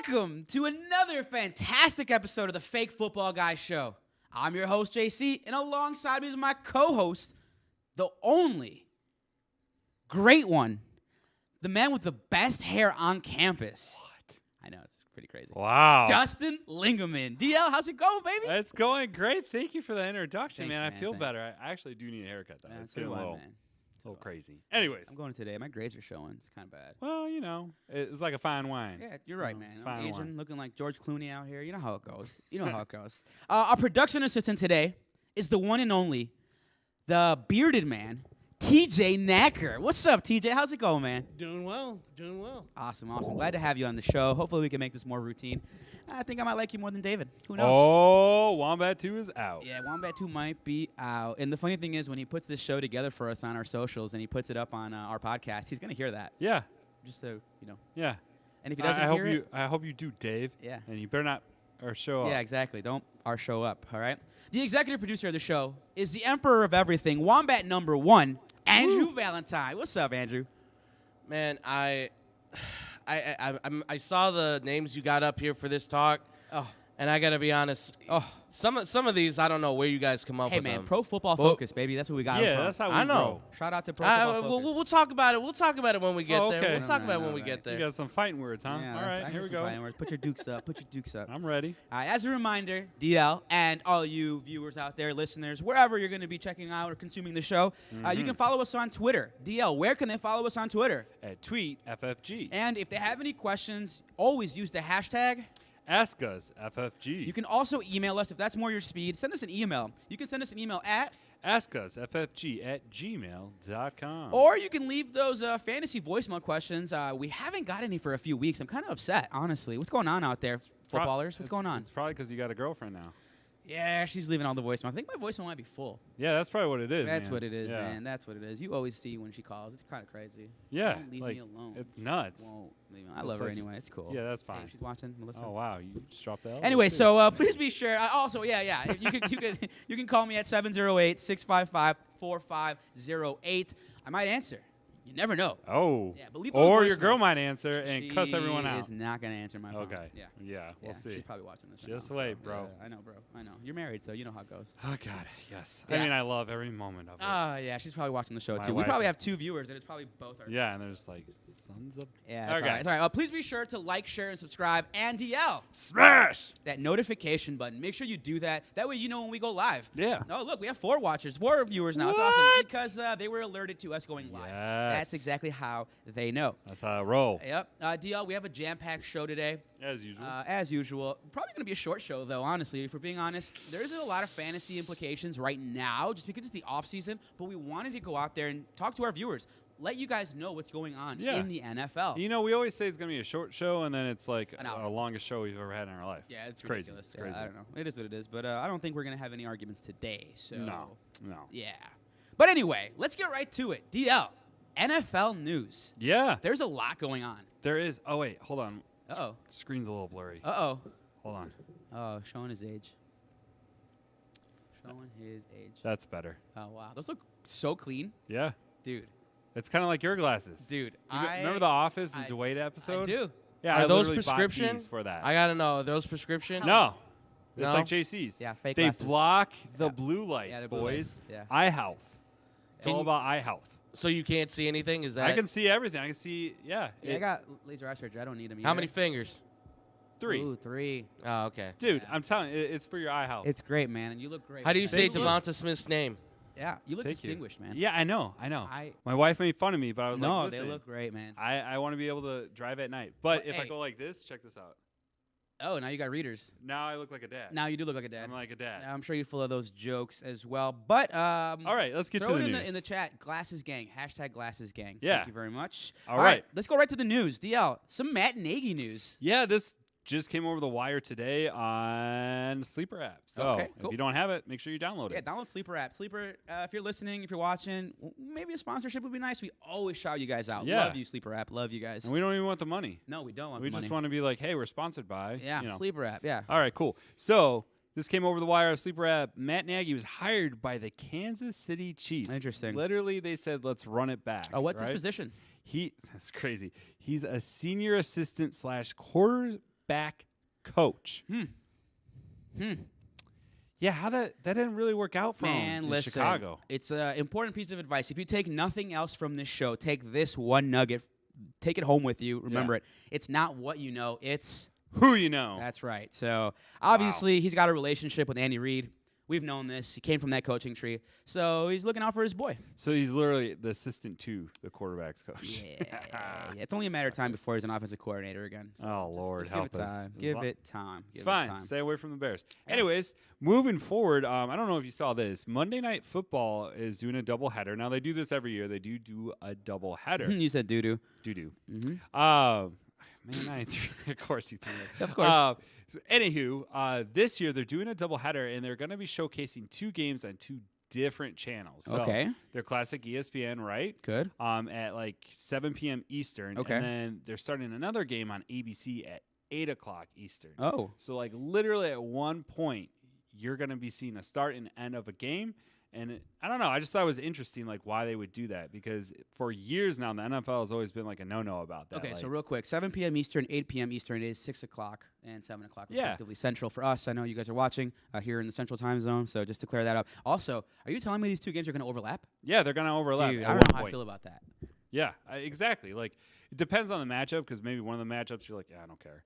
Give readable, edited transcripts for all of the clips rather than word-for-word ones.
Welcome to another fantastic episode of the Fake Football Guy Show. I'm your host, JC, and alongside me is my co-host, the only great one, the man with the best hair on campus. What? I know, it's pretty crazy. Wow. Justin Lingaman. DL, how's it going, baby? It's going great. Thank you for the introduction, Thanks, man. man. I feel Thanks. better. I actually do need a haircut, though. It's getting a little crazy. Anyways. I'm going today. My grades are showing. It's kind of bad. Well, you know, it's like a fine wine. Yeah, you're right, man. I'm Fine Asian, wine. looking like George Clooney out here. You know how it goes. Our production assistant today is the one and only, the bearded man, TJ Knacker. What's up, TJ? How's it going, man? Doing well. Awesome. Glad to have you on the show. Hopefully we can make this more routine. I think I might like you more than David. Who knows? Oh, Wombat 2 is out. Yeah, Wombat 2 might be out. And the funny thing is, when he puts this show together for us on our socials and he puts it up on our podcast, he's going to hear that. Yeah. Just so, you know. Yeah. And if he doesn't hear it. I hope you do, Dave. Yeah. And you better not show up. Yeah, exactly. Don't show up, all right? The executive producer of the show is the emperor of everything, Wombat number 1, Andrew Valentine. What's up, Andrew? Man, I saw the names you got up here for this talk, and I gotta be honest. Some of these I don't know where you guys come up Hey, with man, them. Pro Football Focus, baby. That's what we got. Yeah, from. that's how we I know. grow. Shout out to Pro Football Focus. We'll talk about it. We'll talk about it when we get there. okay. We'll talk about it when we right. get there. You got some fighting words, huh? Yeah, All I right, got here we some go. fighting words. Put your dukes up. Put your dukes up. I'm ready. All right, as a reminder, DL and all you viewers out there, listeners, wherever you're going to be checking out or consuming the show, you can follow us on Twitter. DL, where can they follow us on Twitter? At Tweet FFG. And if they have any questions, always use the hashtag. Ask us FFG. You can also email us if that's more your speed. Send us an email. You can send us an email at, Ask us FFG@gmail.com. or you can leave those fantasy voicemail questions. We haven't got any for a few weeks. I'm kind of upset, honestly. What's going on out there, footballers? What's going on? It's probably because you got a girlfriend now. Yeah, she's leaving all the voicemail. I think my voicemail might be full. Yeah, that's probably what it is. That's man. what it is, Yeah. man. That's what it is. You always see when she calls. It's kind of crazy. Yeah, Don't leave like, me alone. it's nuts. Won't leave me. I love her like anyway. It's cool. Yeah, that's Hey, fine. she's watching, Melissa. Oh wow, you just dropped the L. Anyway, too. so please be sure. Also, yeah, you can call me at 708-655-4508. I might answer. You never know. Oh. Yeah, but leave those or your girl voicemails. might answer and cuss everyone She out. is not gonna answer my phone. Okay. Yeah. Yeah, we'll see. She's probably watching this. Just right now, wait, so, bro. Yeah, I know, bro. I know. You're married, so you know how it goes. Oh God, yes. Yeah. I mean, I love every moment of it. Yeah, she's probably watching the show My too. We wife probably is- have 2 viewers, and it's probably both our. Yeah, and they're just like sons of. Yeah. Okay. It's all right. It's all right. Please be sure to like, share, and subscribe, and DL Smash. that notification button. Make sure you do that. That way you know when we go live. Yeah. Oh, look, we have 4 watchers, 4 viewers now. It's awesome What? because they were alerted to us going live. Yes. That's exactly how they know. That's how I roll. Yep. DL, we have a jam-packed show today. As usual. As usual. Probably going to be a short show, though, honestly. If we're being honest, there isn't a lot of fantasy implications right now just because it's the off-season, but we wanted to go out there and talk to our viewers. Let you guys know what's going on in the NFL. You know, we always say it's going to be a short show, and then it's like An hour. our longest show we've ever had in our life. Yeah, it's crazy. ridiculous. It's crazy. I don't know. It is what it is. But I don't think we're going to have any arguments today. So No. Yeah. But anyway, let's get right to it. DL, NFL news. Yeah. There's a lot going on. There is. Oh, wait. Hold on. Uh-oh. Screen's a little blurry. Uh-oh. Hold on. Oh, showing his age. Showing his age. That's better. Oh, wow. Those look so clean. Yeah. Dude. It's kind of like your glasses. Dude, Remember The Office, the I- Dwight episode? I do. Yeah, Are I those literally bought prescription? these for that. I gotta know. Are those prescription? No. It's No? like JC's. Yeah, fake They glasses. block the Yeah. blue lights, Yeah, the blue boys. lights. Yeah. Eye health. It's And all you- about eye health. So you can't see anything? Is that? I can see everything. I can see, Yeah, I got laser eye surgery. I don't need them. How many fingers? 3. Ooh, 3. Oh, okay. Dude, Yeah. I'm telling you, it's for your eye health. It's great, man, and you look great. How do you say Thank you. Devonta Smith's name? Yeah, you look Thank you. distinguished, man. Yeah, I know. I My wife made fun of me, but I was no, like, they listen, look great, man. I want to be able to drive at night. But But if I hey. go like this, check this out. Oh, now you got readers. Now I look like a dad. Now you do look like a dad. I'm like a dad. I'm sure you're full of those jokes as well. But All right, let's get to throw the it news. in the chat. Glasses Gang. Hashtag Glasses Gang. Yeah. Thank you very much. All right. Let's go right to the news. DL, some Matt Nagy news. Yeah, this just came over the wire today on Sleeper app. So Okay, cool. if you don't have it, make sure you download Yeah, it. download Sleeper app. Sleeper, if you're listening, if you're watching, maybe a sponsorship would be nice. We always shout you guys out. Yeah. Love you, Sleeper app. Love you guys. And we don't even want the money. No, we don't want We the just money. want to be like, hey, we're sponsored by. Yeah, you know. Sleeper app. Yeah. All right, cool. So this came over the wire on Sleeper app. Matt Nagy was hired by the Kansas City Chiefs. Interesting. Literally, they said, let's run it back. Oh, what's right? his position? That's crazy. He's a senior assistant / quarterback coach. Yeah, how that didn't really work out for him in Chicago. It's an important piece of advice. If you take nothing else from this show, take this one nugget, take it home with you. Remember it. It's not what you know, it's who you know. That's right. So obviously he's got a relationship with Andy Reid. We've known this. He came from that coaching tree. So he's looking out for his boy. So he's literally the assistant to the quarterback's coach. Yeah. It's only a matter of time before he's an offensive coordinator again. So Lord, just help give it us. time. Give it time. It's fine. Stay away from the Bears. Anyways, moving forward, I don't know if you saw this. Monday Night Football is doing a doubleheader. Now, they do this every year. They do a doubleheader. You said doo-doo. Doo-doo. Mm-hmm. Man, of course you think that. Of course. So anywho, this year they're doing a doubleheader, and they're going to be showcasing 2 games on 2 different channels. So okay. They're classic ESPN, right? Good. At like 7 p.m. Eastern. Okay. And then they're starting another game on ABC at 8 o'clock Eastern. Oh. So like literally at one point, you're going to be seeing a start and end of a game. And I don't know. I just thought it was interesting, like, why they would do that. Because for years now, the NFL has always been, like, a no-no about that. Okay, like, so real quick. 7 p.m. Eastern, 8 p.m. Eastern is 6 o'clock and 7 o'clock, respectively, Central for us. I know you guys are watching here in the Central Time Zone, so just to clear that up. Also, are you telling me these 2 games are going to overlap? Yeah, they're going to overlap. Dude, at I don't one know how point. I feel about that. Yeah, exactly. Like, it depends on the matchup, because maybe one of the matchups you're like, yeah, I don't care.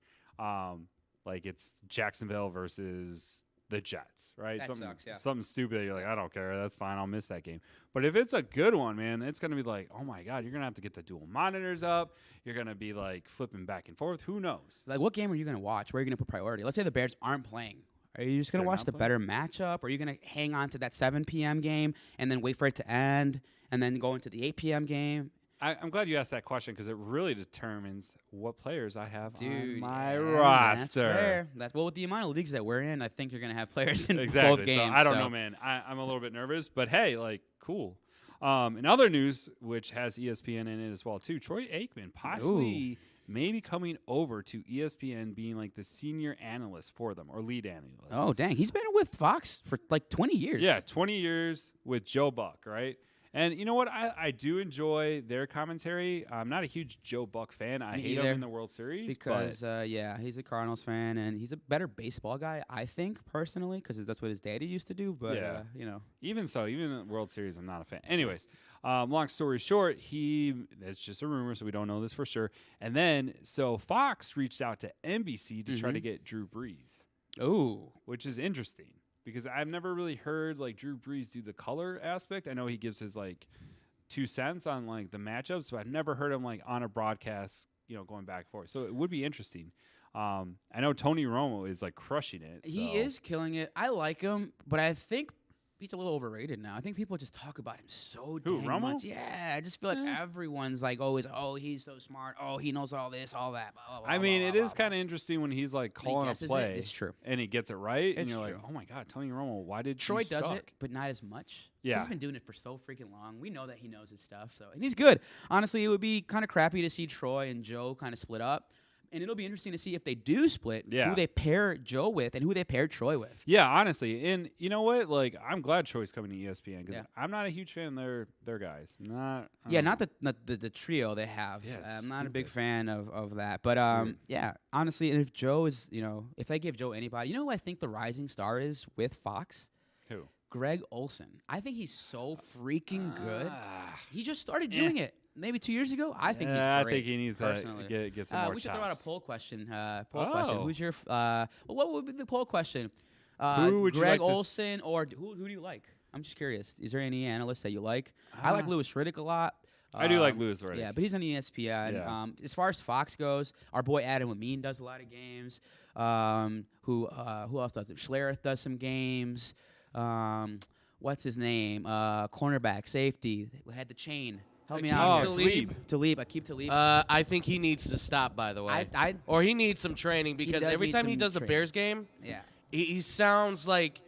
Like, it's Jacksonville versus the Jets, right? That sucks, yeah. Something stupid that you're like, I don't care. That's fine. I'll miss that game. But if it's a good one, man, it's going to be like, oh, my God, you're going to have to get the dual monitors up. You're going to be, like, flipping back and forth. Who knows? Like, what game are you going to watch? Where are you going to put priority? Let's say the Bears aren't playing. Are you just going to watch the better matchup? Or are you going to hang on to that 7 p.m. game and then wait for it to end and then go into the 8 p.m. game? I'm glad you asked that question because it really determines what players I have on my roster. That's well, with the amount of leagues that we're in, I think you're going to have players in exactly. both games. So I don't know, man. I'm a little bit nervous, but hey, like, cool. In other news, which has ESPN in it as well, too, Troy Aikman possibly maybe coming over to ESPN being like the senior analyst for them or lead analyst. Oh, dang. He's been with Fox for like 20 years. Yeah, 20 years with Joe Buck, right? And you know what? I do enjoy their commentary. I'm not a huge Joe Buck fan. I hate him in the World Series. Because, he's a Cardinals fan, and he's a better baseball guy, I think, personally, because that's what his daddy used to do. But, Even so, even in the World Series, I'm not a fan. Anyways, long story short, it's just a rumor, so we don't know this for sure. And then, so Fox reached out to NBC to try to get Drew Brees. Oh. Which is interesting. Because I've never really heard like Drew Brees do the color aspect. I know he gives his like 2 cents on like the matchups, but I've never heard him like on a broadcast, going back and forth. So it would be interesting. I know Tony Romo is like crushing it. He is killing it. I like him, but I think he's a little overrated now. I think people just talk about him so dang much. Yeah, I just feel like everyone's like always, he's so smart. Oh, he knows all this, all that. Blah, blah, I mean, blah, it is kind of interesting when he's like calling a play. It's true. And he gets it right. And you're true. like, oh my God, Tony Romo, why did Troy you does suck? it, but not as much. Yeah. He's been doing it for so freaking long. We know that he knows his stuff. And he's good. Honestly, it would be kind of crappy to see Troy and Joe kind of split up. And it'll be interesting to see if they do split, who they pair Joe with and who they pair Troy with. Yeah, honestly. And you know what? Like, I'm glad Troy's coming to ESPN because I'm not a huge fan of their guys. Not the trio they have. Yeah, I'm not a big fan of that. But, honestly, and if Joe is, if they give Joe anybody, who I think the rising star is with Fox? Who? Greg Olsen. I think he's so freaking good. He just started doing it. Maybe 2 years ago, I think he's great. I think he needs personally. to get some more We should throw out a poll question. Oh. Who's your? What would be the poll question? Who would Greg you like Olsen or who do you like? I'm just curious. Is there any analysts that you like? I like Louis Riddick a lot. I do like Louis Riddick. Yeah, but he's on ESPN. Yeah. As far as Fox goes, our boy Adam Amin does a lot of games. Who else does it? Schlereth does some games. What's his name? Cornerback, safety. We had the chain. Help me out. Talib. Akeem Talib. I think he needs to stop, by the way. Or he needs some training because every time he does a Bears game, he sounds like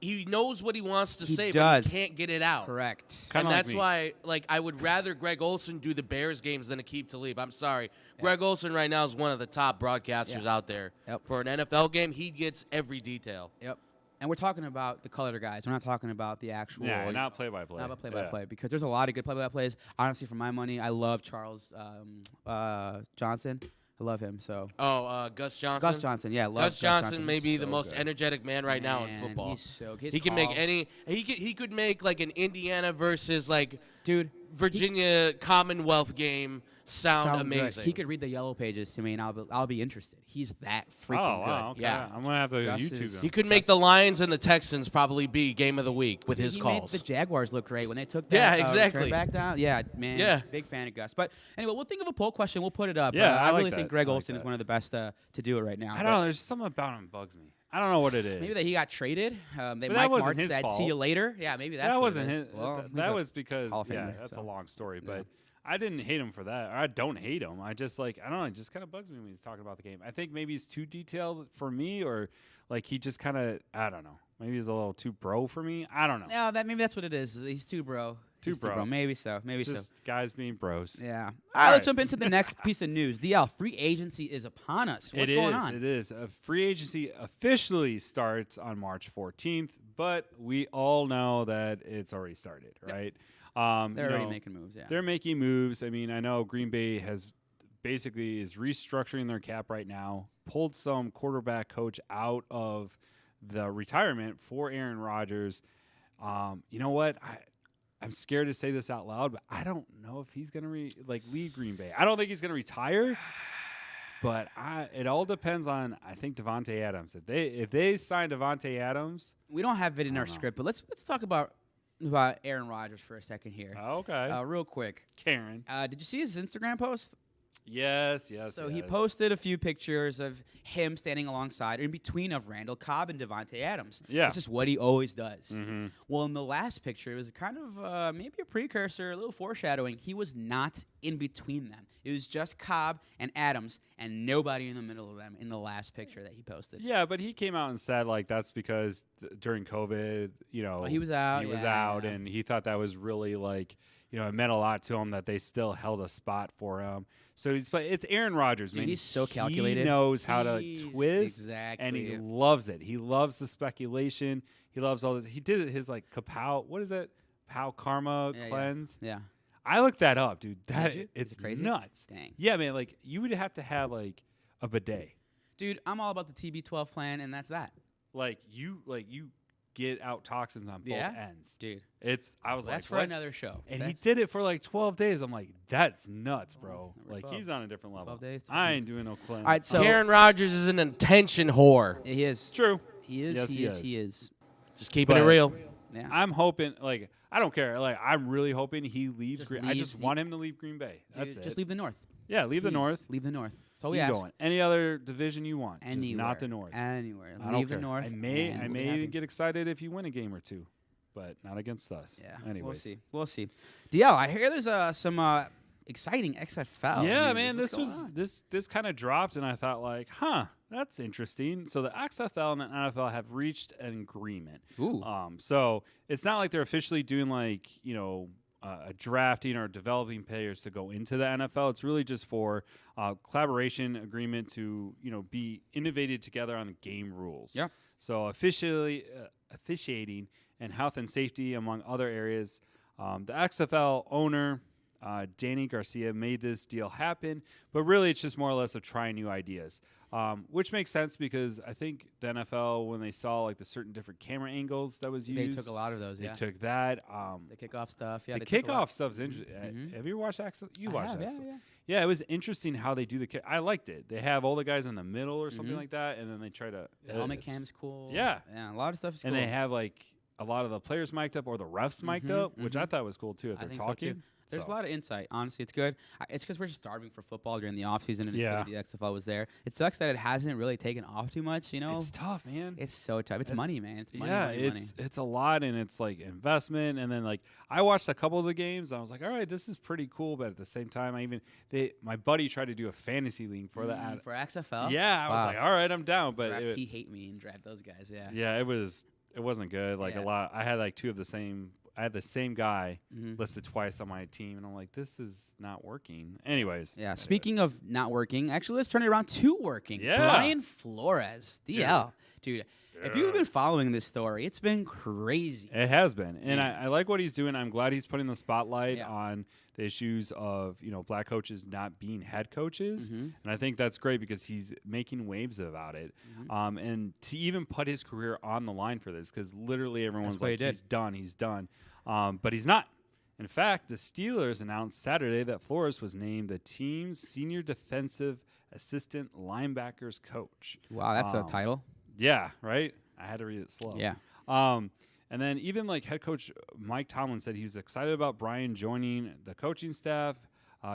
he knows what he wants to say, but he can't get it out. Correct. And that's why, I would rather Greg Olsen do the Bears games than Akeem Talib. I'm sorry. Greg Olsen right now is one of the top broadcasters out there. Yep. For an NFL game, he gets every detail. Yep. And we're talking about the color guys. We're not talking about the actual. Yeah, not play-by-play. Not about play-by-play because there's a lot of good play-by-plays. Honestly, for my money, I love Charles Johnson. I love him. So. Gus Johnson. Gus Johnson, yeah, Gus Johnson may be the most energetic man right now in football. He's so good. He can make any. He could make like an Indiana versus like Virginia Commonwealth game sound amazing. Good. He could read the yellow pages to me, and I'll be interested. He's that freaking good. Okay. Yeah, I'm gonna have to YouTube him. He could make the Lions and the Texans probably be game of the week with his calls. Made the Jaguars look great when they took that exactly. back down. Yeah, man. Yeah. Big fan of Gus. But anyway, we'll think of a poll question. We'll put it up. Yeah, I really think Greg Olsen is one of the best to do it right now. I don't know. There's something about him that bugs me. I don't know what it is. Maybe that he got traded. Mike Martz said, "See you later." Yeah, maybe that wasn't his. Well, that was because that's so. A long story, but. I didn't hate him for that. Or I don't hate him. I just I don't know. It just kind of bugs me when he's talking about the game. I think maybe he's too detailed for me, or he just kind of, I don't know. Maybe he's a little too bro for me. I don't know. No, maybe that's what it is. He's too bro. Too bro. Maybe so. Just guys being bros. Yeah. All right, let's jump into the next piece of news. DL, free agency is upon us. What's going on? It is. Free agency officially starts on March 14th, but we all know that it's already started, right? They're already making moves, yeah. They're making moves. I mean, I know Green Bay is restructuring their cap right now, pulled some quarterback coach out of the retirement for Aaron Rodgers. You know what? I'm scared to say this out loud, but I don't know if he's going to leave Green Bay. I don't think he's going to retire, but it all depends on, I think, Devante Adams. If they sign Devante Adams. We don't have it in our script, but let's talk about Aaron Rodgers for a second here. Okay. Real quick. Karen. Did you see his Instagram post? Yes. So he posted a few pictures of him standing alongside, in between of Randall Cobb and Devante Adams. Yeah. It's just what he always does. Mm-hmm. Well, in the last picture, it was kind of maybe a precursor, a little foreshadowing. He was not in between them. It was just Cobb and Adams and nobody in the middle of them in the last picture that he posted. Yeah, but he came out and said, that's because during COVID, he was out. He was out, and he thought that was really, it meant a lot to him that they still held a spot for him. So it's Aaron Rodgers, man. He's so calculated. He knows how to twist, and he loves it. He loves the speculation. He loves all this. He did his Kapow. What is it? Pow Karma cleanse. Yeah. I looked that up, dude. It's crazy. Nuts. Dang. Yeah, man. You would have to have a bidet. Dude, I'm all about the TB12 plan, and that's that. You get out toxins on both ends. Dude. That's for another show. And he did it for 12 days. I'm like, that's nuts, bro. 12. He's on a different level. 12 days. I ain't doing no cleanse. All right, so Aaron Rodgers is an attention whore. He is. True. He is. Yes, he is. Just keeping it real. Yeah. I'm hoping, I don't care. I'm really hoping he leaves Green Bay. I just want him to leave Green Bay. That's it. Just leave the North. Yeah, leave the North. Leave the North. That's all we ask. Any other division you want. Anywhere. Just not the North. Anywhere. I leave don't the North. I may even get excited if you win a game or two, but not against us. Yeah. Anyways. We'll see. DL, I hear there's some exciting XFL. Yeah, news. man. This kind of dropped, and I thought that's interesting. So the XFL and the NFL have reached an agreement. Ooh. So it's not like they're officially doing a drafting or developing players to go into the NFL. It's really just for collaboration agreement to be innovated together on the game rules. Yeah. So officiating and health and safety among other areas. The XFL owner Danny Garcia made this deal happen, but really it's just more or less of trying new ideas. Which makes sense because I think the NFL, when they saw the certain different camera angles that was used, they took a lot of those. They took that. The kickoff stuff. Yeah, the kickoff stuff's interesting. Mm-hmm. Have you watched XFL? You watched XFL. Yeah, it was interesting how they do the kick. I liked it. They have all the guys in the middle or something like that, and then they try to. The helmet cam's cool. Yeah, a lot of stuff is cool. And they have a lot of the players mic'd up or the refs mic'd up, which I thought was cool too. If they're talking. So There's a lot of insight. Honestly, it's good. It's because we're just starving for football during the offseason, and it's good the XFL was there. It sucks that it hasn't really taken off too much, It's tough, man. It's so tough. It's money, man. It's money, money. It's a lot, and it's investment. And then I watched a couple of the games, and I was like, all right, this is pretty cool. But at the same time, my buddy tried to do a fantasy league for that. For XFL? Yeah, I was like, all right, I'm down. But he hate me and draft those guys, yeah. Yeah, it wasn't good. A lot. I had two of the same. I had the same guy listed twice on my team, and I'm like, this is not working. Anyways. Yeah, speaking of not working, actually, let's turn it around to working. Yeah. Brian Flores, DL. Dude, If you've been following this story, it's been crazy. It has been. And I like what he's doing. I'm glad he's putting the spotlight on the issues of, black coaches not being head coaches. And I think that's great because he's making waves about it. And to even put his career on the line for this, because literally everyone's like, he's done. But he's not. In fact, the Steelers announced Saturday that Flores was named the team's senior defensive assistant linebackers coach. Wow, that's a title. Yeah, right? I had to read it slow. Yeah. And then even head coach Mike Tomlin said he was excited about Brian joining the coaching staff,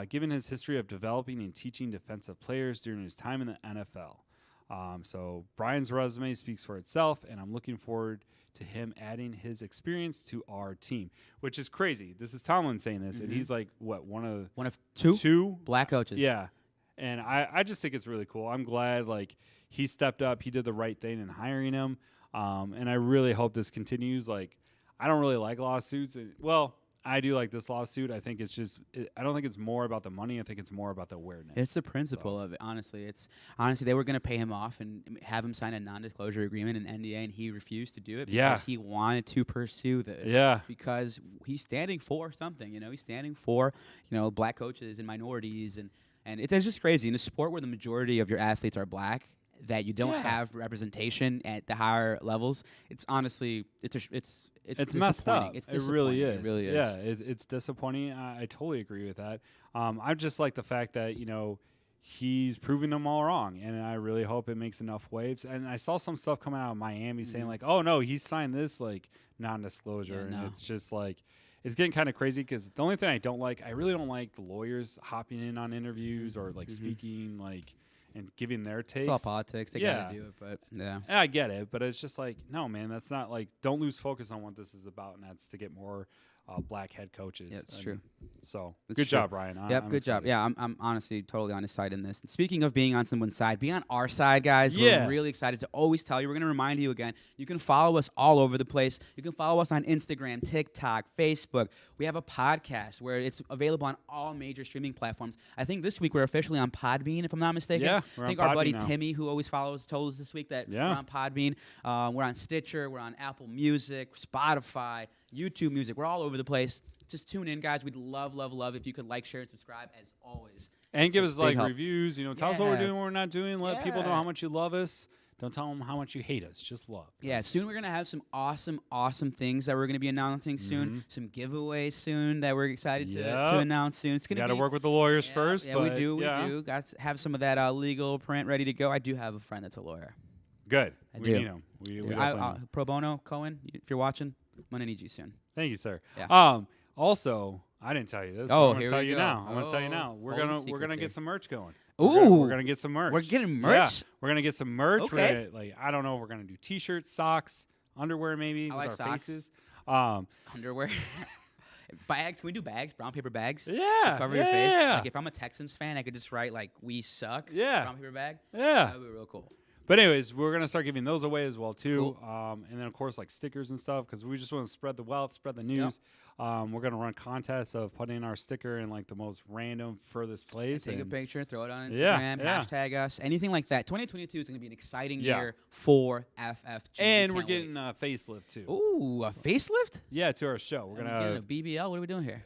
given his history of developing and teaching defensive players during his time in the NFL. So Brian's resume speaks for itself, and I'm looking forward to him adding his experience to our team, which is crazy. This is Tomlin saying this, and he's like, what, one of two black coaches? Yeah. And I just think it's really cool. I'm glad he stepped up. He did the right thing in hiring him. And I really hope this continues. I don't really like lawsuits. I do like this lawsuit. I think I don't think it's more about the money. I think it's more about the awareness. It's the principle of it, honestly. They were going to pay him off and have him sign a non-disclosure agreement, an NDA, and he refused to do it because he wanted to pursue this. Yeah. Because he's standing for something, He's standing for, black coaches and minorities. And it's just crazy. In a sport where the majority of your athletes are black, that you don't have representation at the higher levels, it's honestly it's messed up. It's it really is. It really is. Yeah, it's disappointing. I totally agree with that. I just like the fact that he's proving them all wrong, and I really hope it makes enough waves. And I saw some stuff coming out of Miami saying oh no, he signed this non-disclosure, and it's just it's getting kind of crazy because the only thing I really don't like the lawyers hopping in on interviews or speaking and giving their takes. It's all politics. They gotta do it, but yeah. I get it, but it's just no, man, that's not don't lose focus on what this is about, and that's to get more black head coaches. Yeah, it's true. So it's good true. job, Ryan. Yep, good job. Yeah, I'm honestly totally on his side in this. And speaking of being on someone's side, be on our side, guys. We're really excited to always tell you. We're going to remind you again. You can follow us all over the place. You can follow us on Instagram, TikTok, Facebook. We have a podcast where it's available on all major streaming platforms. I think this week we're officially on Podbean, if I'm not mistaken. Yeah, I think our buddy Timmy, who always follows, told us this week that we're on Podbean. We're on Stitcher. We're on Apple Music, Spotify, YouTube Music. We're all over the place. Just tune in, guys. We'd love if you could share, and subscribe as always. And give us reviews. Tell us what we're doing, what we're not doing. Let people know how much you love us. Don't tell them how much you hate us. Just love. Yeah, soon we're going to have some awesome things that we're going to be announcing soon. Some giveaways soon that we're excited to announce soon. It's going to got to work with the lawyers first. Yeah, we do. Got to have some of that legal print ready to go. I do have a friend that's a lawyer. Good. We need him. We pro bono, Cohen, if you're watching, I'm going to need you soon. Thank you, sir. Yeah. Also, I didn't tell you this. Oh, I'm here tell we you go. now. I'm gonna tell you now. We're gonna get some merch going. Ooh, we're gonna get some merch. We're getting merch. Yeah, we're gonna get some merch. Okay. We're gonna, I don't know if we're gonna do T-shirts, socks, underwear, maybe I with like our socks. faces. Underwear. Bags. Can we do bags? Brown paper bags. Yeah. To cover your face. Yeah. If I'm a Texans fan, I could just write "We suck." Yeah. Brown paper bag. Yeah. That would be real cool. But anyways, we're gonna start giving those away as well too, and then of course stickers and stuff because we just want to spread the wealth, spread the news. Yep. We're gonna run contests of putting our sticker in the most random furthest place. Take a picture, throw it on Instagram, hashtag us, anything like that. 2022 is gonna be an exciting year for FFG. And we're getting a facelift too. Ooh, a facelift? Yeah, to our show. We're gonna get a BBL. What are we doing here?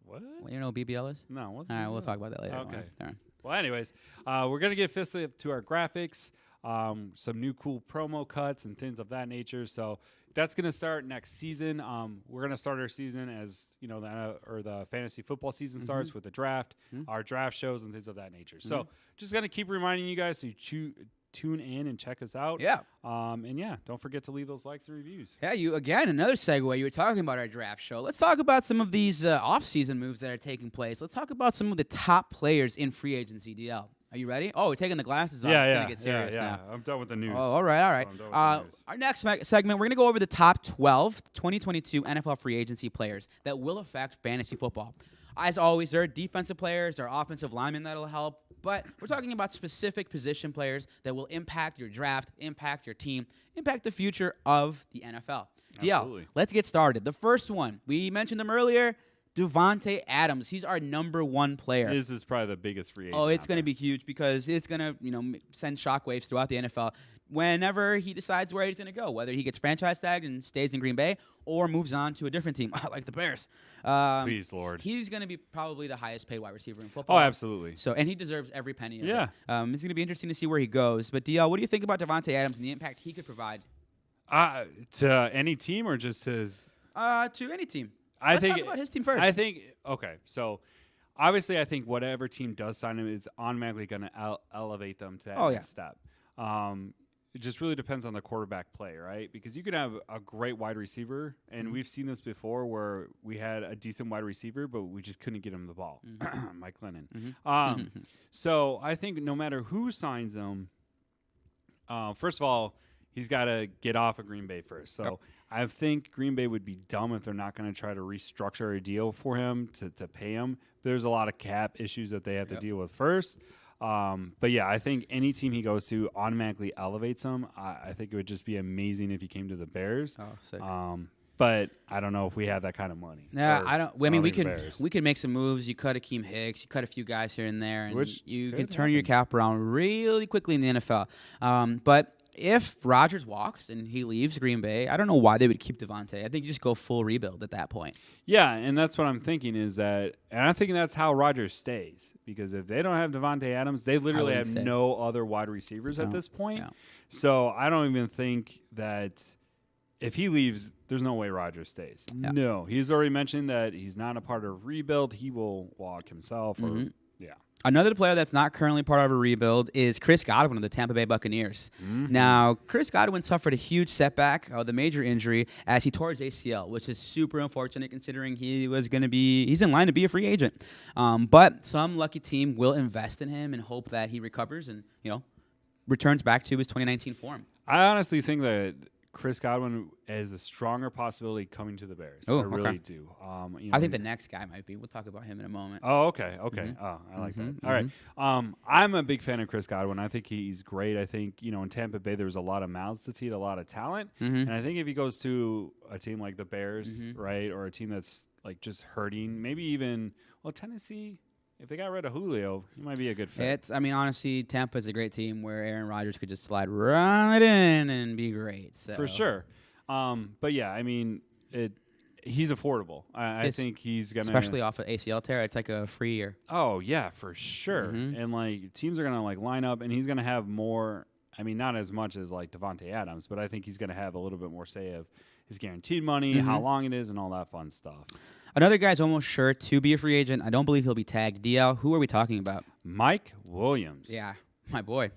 What? You know what BBL is? No. All right, we'll talk about that later. Okay. Well, anyways, we're gonna get facelift to our graphics. Some new cool promo cuts and things of that nature. So that's going to start next season. We're going to start our season as the fantasy football season starts with the draft, our draft shows and things of that nature. So just going to keep reminding you guys to tune in and check us out. Yeah. Don't forget to leave those likes and reviews. Yeah, another segue. You were talking about our draft show. Let's talk about some of these off-season moves that are taking place. Let's talk about some of the top players in free agency DL. Are you ready? Oh, we're taking the glasses off. It's going to get serious now. I'm done with the news. Oh, all right. Our next segment, we're going to go over the top 12 2022 NFL free agency players that will affect fantasy football. As always, there are defensive players, there are offensive linemen that will help, but we're talking about specific position players that will impact your draft, impact your team, impact the future of the NFL. Absolutely. DL, let's get started. The first one, we mentioned him earlier, Devante Adams. He's our number 1 player. This is probably the biggest free agent. Oh, it's going to be huge because it's going to, send shockwaves throughout the NFL whenever he decides where he's going to go, whether he gets franchise tagged and stays in Green Bay or moves on to a different team like the Bears. Please, Lord. He's going to be probably the highest paid wide receiver in football. Oh, absolutely. So, and he deserves every penny of it. It's going to be interesting to see where he goes. But, DL, what do you think about Devante Adams and the impact he could provide? To any team or just his? To any team. Let's talk about his team first. I think, okay, so obviously I think whatever team does sign him is automatically going to elevate them to that next step. It just really depends on the quarterback play, right? Because you can have a great wide receiver, and we've seen this before where we had a decent wide receiver, but we just couldn't get him the ball. Mike Lennon. So I think no matter who signs him, first of all, he's got to get off of Green Bay first. So I think Green Bay would be dumb if they're not going to try to restructure a deal for him to pay him. There's a lot of cap issues that they have to deal with first. But, yeah, I think any team he goes to automatically elevates him. I think it would just be amazing if he came to the Bears. Oh, sick. But I don't know if we have that kind of money. Yeah, I don't. I mean, we could make some moves. You cut Akeem Hicks, you cut a few guys here and there, and you can turn your cap around really quickly in the NFL. But if Rodgers walks and he leaves Green Bay, I don't know why they would keep Devante. I think you just go full rebuild at that point. Yeah, and that's what I'm thinking is that, and I think that's how Rodgers stays, because if they don't have Devante Adams, they literally have no other wide receivers at this point. No. So I don't even think that if he leaves, there's no way Rodgers stays. Yeah. No, he's already mentioned that he's not a part of rebuild. He will walk himself. Another player that's not currently part of a rebuild is Chris Godwin of the Tampa Bay Buccaneers. Now, Chris Godwin suffered a huge setback, the major injury, as he tore his ACL, which is super unfortunate considering he's in line to be a free agent. But some lucky team will invest in him and hope that he recovers and, returns back to his 2019 form. I honestly think that Chris Godwin is a stronger possibility coming to the Bears. I really do. I think the next guy might be. We'll talk about him in a moment. Oh, okay. Oh, I like that. All right. I'm a big fan of Chris Godwin. I think he's great. I think, in Tampa Bay, there's a lot of mouths to feed, a lot of talent. And I think if he goes to a team like the Bears, right, or a team that's like just hurting, maybe even, Tennessee, if they got rid of Julio, he might be a good fit. Honestly, Tampa's a great team where Aaron Rodgers could just slide right in and be great. So. For sure. But, yeah, he's affordable. I think he's going to. Especially off of ACL tear, it's like a free year. Oh, yeah, for sure. And, teams are going to, line up, and he's going to have more. Not as much as, Devante Adams, but I think he's going to have a little bit more say of his guaranteed money, how long it is, and all that fun stuff. Another guy's almost sure to be a free agent. I don't believe he'll be tagged. DL, who are we talking about? Mike Williams. Yeah, my boy.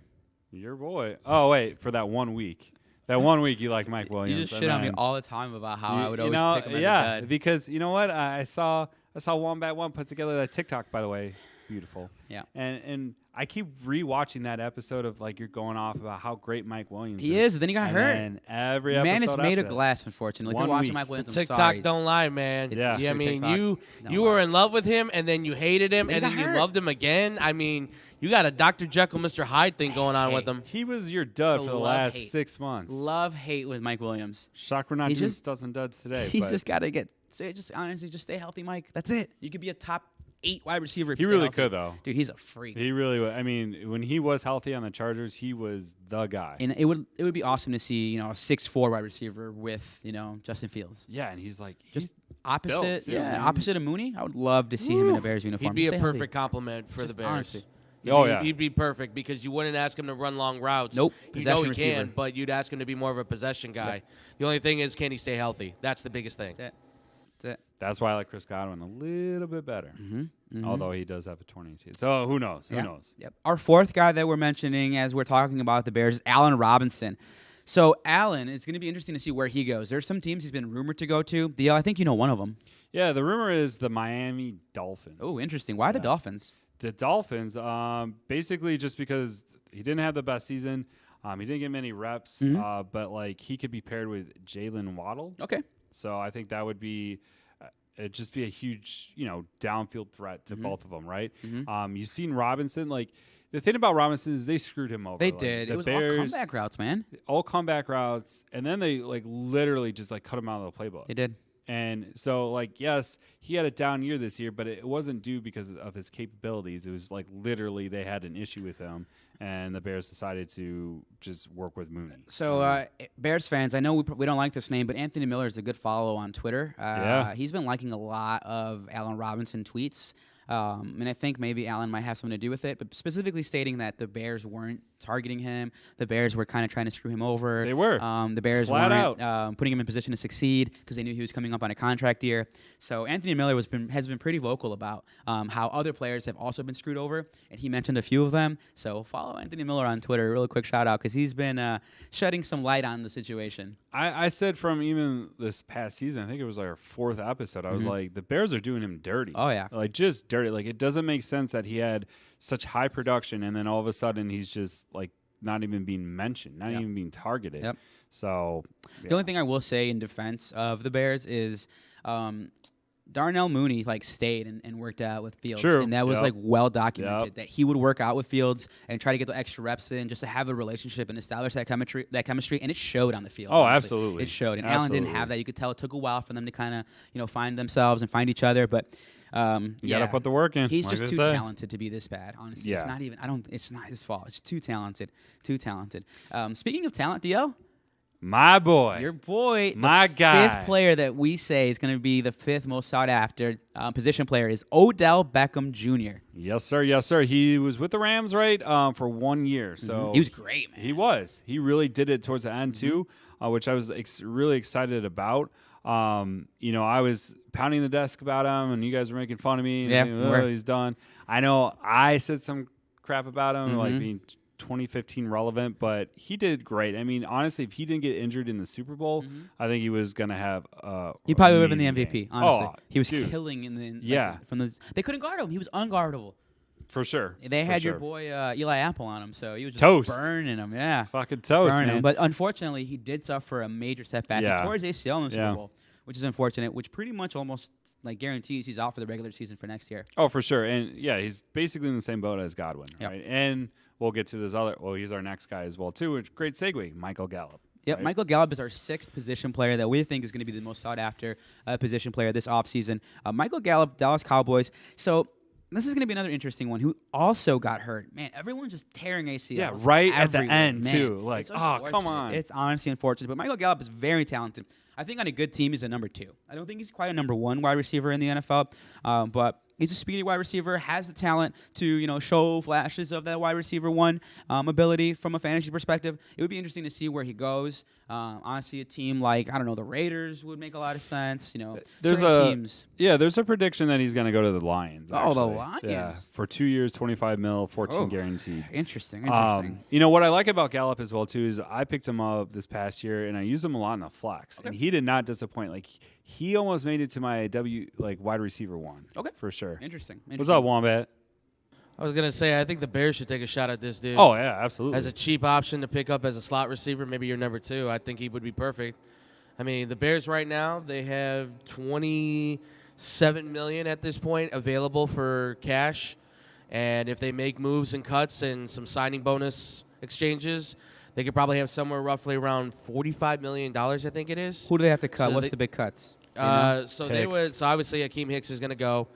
Your boy. Oh, wait, for that 1 week. That 1 week you like Mike Williams. You just shit on me all the time about how I would always pick him as a dud. Because you know what? I saw Wombat One put together that TikTok, by the way. Beautiful. Yeah. And I keep rewatching that episode of you're going off about how great Mike Williams is. He is. Then he got hurt. And every episode man is made of glass, unfortunately. If you're watching Mike Williams, TikTok sorry. don't lie, man. Yeah. You were in love with him, and then you hated him, and then you loved him again. You got a Dr. Jekyll, Mr. Hyde thing going on with him. He was your dud for the last 6 months. Love-hate with Mike Williams. Shock we're not doing dozen duds today. He's just got to honestly, just stay healthy, Mike. That's it. You could be a top 8 wide receiver. He really could, though. Dude, he's a freak. He really would. When he was healthy on the Chargers, he was the guy. And it would be awesome to see, a 6'4" wide receiver with, Justin Fields. Yeah, and he's just opposite. Opposite of Mooney. I would love to see him in a Bears uniform. He'd be a perfect compliment for the Bears. Honestly. He'd be perfect because you wouldn't ask him to run long routes. Nope. He can, but you'd ask him to be more of a possession guy. Yep. The only thing is, can he stay healthy? That's the biggest thing. That's it. That's why I like Chris Godwin a little bit better. Although he does have a torn ACL. So who knows? Who knows? Yep. Our fourth guy that we're mentioning as we're talking about the Bears is Allen Robinson. So Allen, it's going to be interesting to see where he goes. There's some teams he's been rumored to go to. DL, I think you know one of them. Yeah, the rumor is the Miami Dolphins. Oh, interesting. Why the Dolphins? The Dolphins, basically just because he didn't have the best season. He didn't get many reps, but he could be paired with Jalen Waddle. Okay. So I think that would be it'd just be a huge, downfield threat to both of them, right? You've seen Robinson. The thing about Robinson is they screwed him over. They did. It was Bears, all comeback routes, man. All comeback routes, and then they literally just cut him out of the playbook. They did. And so, like, yes, he had a down year this year, but it wasn't due because of his capabilities. It was like literally they had an issue with him, and the Bears decided to just work with Mooney. So, Bears fans, I know we don't like this name, but Anthony Miller is a good follow on Twitter. He's been liking a lot of Allen Robinson tweets. And I think maybe Allen might have something to do with it, but specifically stating that the Bears weren't targeting him. The Bears were kind of trying to screw him over. They were. The Bears weren't putting him in position to succeed because they knew he was coming up on a contract year. So Anthony Miller has been pretty vocal about how other players have also been screwed over, and he mentioned a few of them. So follow Anthony Miller on Twitter. Real quick shout out because he's been shedding some light on the situation. I said from even this past season, I think it was our 4th episode, I was like, the Bears are doing him dirty. Oh, yeah. Like, just dirty. Like, it doesn't make sense that he had such high production and then all of a sudden he's just, like, not even being mentioned, not even being targeted. Yep. So, the only thing I will say in defense of the Bears is Darnell Mooney stayed and worked out with Fields. True. And that was well documented that he would work out with Fields and try to get the extra reps in just to have a relationship and establish that chemistry, and it showed on the field. Oh, honestly. absolutely. It showed. And Allen didn't have that. You could tell it took a while for them to kind of, find themselves and find each other, but you got to put the work in. He's just too talented to be this bad. Honestly, it's not even it's not his fault. It's too talented. Speaking of talent, DL, my boy. Your boy. My guy. 5th player that we say is going to be the 5th most sought after position player is Odell Beckham Jr. Yes, sir. Yes, sir. He was with the Rams, right, for 1 year. So he was great, man. He was. He really did it towards the end, too, which I was really excited about. I was pounding the desk about him, and you guys were making fun of me. And he's done. I know I said some crap about him, like being 2015 relevant, but he did great. I mean, honestly, if he didn't get injured in the Super Bowl, I think he was going to have he probably would have been the MVP, game. honestly. He was killing in the they couldn't guard him. He was unguardable. For sure. They had your boy Eli Apple on him, so he was just toast. Burning him. Yeah. Fucking toast, burning man. him. But unfortunately, he did suffer a major setback. He tore his ACL in the Super Bowl, which is unfortunate, which pretty much almost guarantees he's out for the regular season for next year. Oh, for sure. And, he's basically in the same boat as Godwin, right? And we'll get to this he's our next guy as well, too, which great segue, Michael Gallup. Yep, right? Michael Gallup is our 6th position player that we think is going to be the most sought-after position player this offseason. Michael Gallup, Dallas Cowboys. So this is going to be another interesting one who also got hurt. Man, everyone's just tearing ACLs. Yeah, right everywhere. At the end, man, too. Like, come on. It's honestly unfortunate. But Michael Gallup is very talented. I think on a good team, he's a number 2. I don't think he's quite a number 1 wide receiver in the NFL, but he's a speedy wide receiver, has the talent to, show flashes of that wide receiver 1 ability from a fantasy perspective. It would be interesting to see where he goes. Honestly, a team like, I don't know, the Raiders would make a lot of sense. There's teams. Yeah, there's a prediction that he's going to go to the Lions. Actually. Oh, the Lions. Yeah, for 2 years, $25 million, 14 guaranteed. Interesting. What I like about Gallup as well, too, is I picked him up this past year, and I used him a lot in the flex. Okay. And he did not disappoint. Like, he almost made it to my wide receiver 1. Okay. For sure. Interesting. What's up, Wombat? I was going to say, I think the Bears should take a shot at this dude. Oh, yeah, absolutely. As a cheap option to pick up as a slot receiver, maybe you're number 2. I think he would be perfect. I mean, the Bears right now, they have $27 million at this point available for cash. And if they make moves and cuts and some signing bonus exchanges, they could probably have somewhere roughly around $45 million, I think it is. Who do they have to cut? What's the big cuts? So obviously Akeem Hicks is going to go.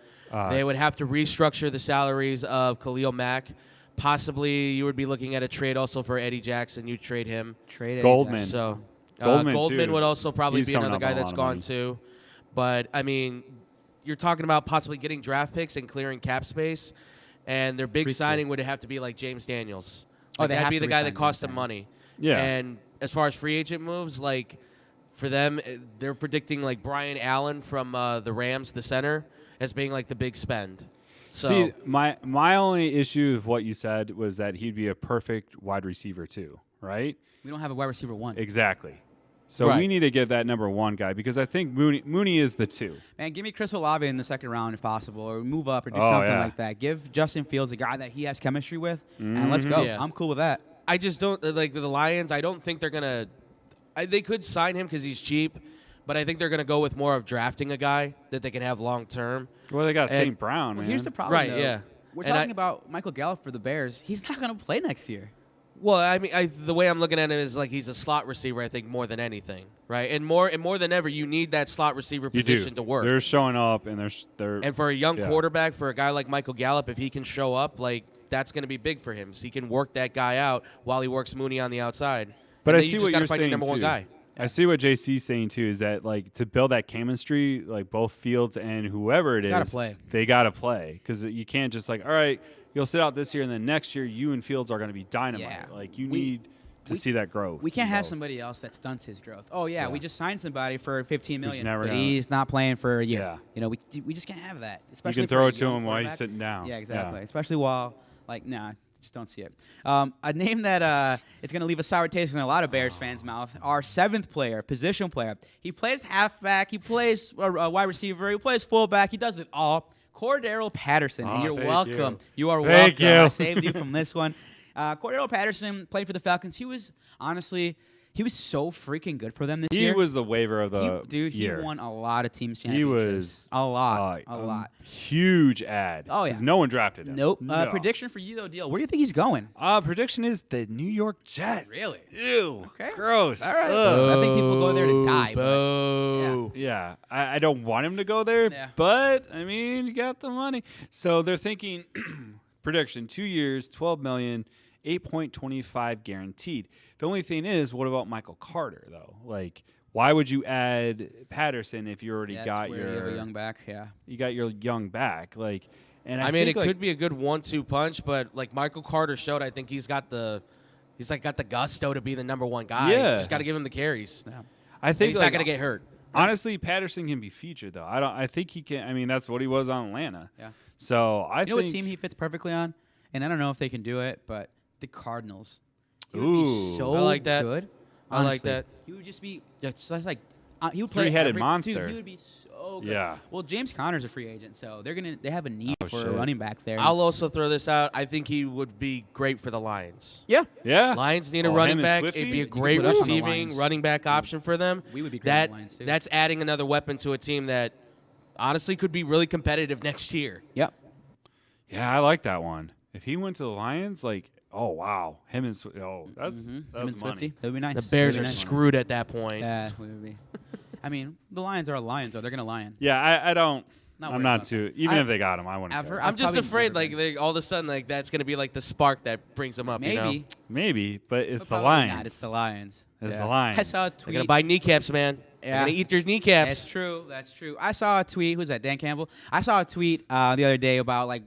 They would have to restructure the salaries of Khalil Mack. Possibly you would be looking at a trade also for Eddie Jackson. You trade him. Goldman. So Goldman would also probably be another guy that's gone too. But, I mean, you're talking about possibly getting draft picks and clearing cap space. And their big signing would have to be like James Daniels. That'd be the guy that cost them money. Yeah. And as far as free agent moves, for them, they're predicting Brian Allen from the Rams, the center, as being the big spend. So see, my only issue with what you said was that he'd be a perfect wide receiver too, right? We don't have a wide receiver 1. Exactly. So we need to get that number 1 guy because I think Mooney is the 2. Man, give me Chris Olave in the 2nd round if possible, or move up or do something like that. Give Justin Fields a guy that he has chemistry with, and let's go. Yeah. I'm cool with that. I just don't the Lions. I don't think they're gonna. They could sign him because he's cheap, but I think they're gonna go with more of drafting a guy that they can have long term. Well, they got St. Brown. Well, man. Here's the problem, right? Though. Yeah, we're talking about Michael Gallup for the Bears. He's not gonna play next year. Well, I mean, the way I'm looking at it is like he's a slot receiver, I think, more than anything, right? And more than ever, you need that slot receiver position to work. They're showing up, and they're And for a young quarterback, for a guy like Michael Gallup, if he can show up, like that's going to be big for him. So he can work that guy out while he works Mooney on the outside. But and I then see you what just you're find saying your number one too. guy. I see what JC's saying too. Is that like to build that chemistry, like both Fields and whoever it is, gotta play. They gotta play because you can't just like, all right, you'll sit out this year and then next year you and Fields are going to be dynamite. Yeah. Like you need to see that growth. We can't have both. somebody else that stunts his growth. Oh yeah, Yeah. we just signed somebody for $15 million, never but gonna- he's not playing for a year. Yeah. You know, we just can't have that. You Especially can for throw a it to young him while he's quarterback. sitting down. Yeah, exactly. Especially while just don't see it. A name that it's going to leave a sour taste in a lot of Bears fans' mouth. Our 7th player, position player. He plays halfback. He plays wide receiver. He plays fullback. He does it all. Cordero Patterson. And you're thank welcome. you. You are Thank welcome. you. I saved you from this one. Cordero Patterson played for the Falcons. He was so freaking good for them this He year. was the waiver of the He year. won a lot of teams He championships. was a lot. Huge ad. Oh, yeah. 'Cause no one drafted him. Nope. No. Prediction for you though, Deal. Where do you think he's going? Prediction is the New York Jets. Really? Ew. Okay. Gross. All right. Ugh. I think people go there to die. But Boo. Yeah, I don't want him to go there, Yeah. but I mean, you got the money. So they're thinking prediction 2 years, 12 million, 8.25 guaranteed. The only thing is, what about Michael Carter though? Like, why would you add Patterson if you already yeah, got it's where you have a young back? Yeah. you got your young back? Like, and I mean, think, it like, could be a good 1-2 punch, but like Michael Carter showed, I think he's got the gusto to be the number one guy. Yeah. Just got to give him the carries. Yeah. I And think he's like, not going to get hurt. Honestly, Patterson can be featured though. I think he can. I mean, that's what he was on Atlanta. Yeah. So I You know think. what team he fits perfectly on? And I don't know if they can do it, but the Cardinals. He would Ooh. be so I like that. good. I like Honestly. that. He would just be just like he would play Three-headed every- monster. Dude, he would be so good. Yeah. Well, James Conner's a free agent, so they have a need Oh, for shit. a running back there. I'll also throw this out. I think he would be great for the Lions. yeah. Yeah. Lions need a Oh, running him and back. Swifty? It'd be a You could great put us on the receiving Lions. running back option for them. We would be great on the Lions, too. That's adding another weapon to a team that honestly could be really competitive next year. Yep. Yeah, I like that one. If he went to the Lions, like, oh wow, him and that's Him that's and money. Swifty. That would be nice. The Bears That are would be nice. screwed at that point. Yeah, we would be. I mean, the Lions are Lions, though. They're gonna lion. Yeah, I don't. Not I'm worried not about too. that. Even I- if they got him, I wouldn't. I've care. heard- I'm just probably afraid, never like, been. all of a sudden, like, that's going to be, like, the spark that brings them up, Maybe. you know? Maybe, but it's But the probably Lions. Not. It's the Lions. It's Yeah. the Lions. I saw a They're tweet. going to buy kneecaps, man. They're Yeah. going to eat your kneecaps. That's true. That's true. I saw a tweet. Who's that? Dan Campbell. I saw a tweet the other day about like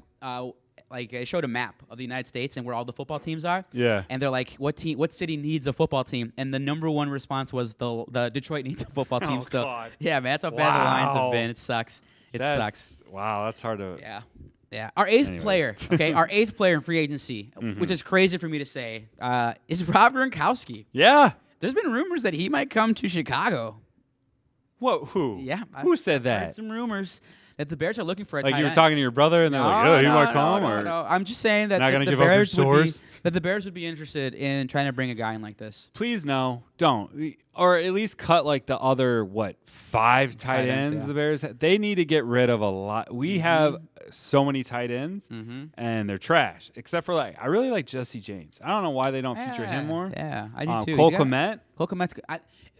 it showed a map of the United States and where all the football teams are. Yeah. And they're like, what city needs a football team? And the number one response was the Detroit needs a football team Oh, still. God. Yeah, man, that's how bad the Lions have Wow. been. It sucks. It sucks. Wow, that's hard to. Yeah. Yeah. Our eighth Anyways. player, okay, our eighth player in free agency, which is crazy for me to say, is Rob Gronkowski. Yeah. There's been rumors that he might come to Chicago. What? Who? Yeah. Who said I've that? heard some rumors that the Bears are looking for a Like tight you were end. talking to your brother, and they're like, "Oh, he might come," or no. I'm just saying that Not gonna the give up your Bears would be source? that the Bears would be interested in trying to bring a guy in like this. please no, don't, or at least cut like the other 5 tight ends yeah. the Bears. They need to get rid of a lot. We have so many tight ends, and they're trash. Except for I really like Jesse James. I don't know why they don't feature him more. Yeah, I do too. Cole You got- Kmet. Cole Kmet's good.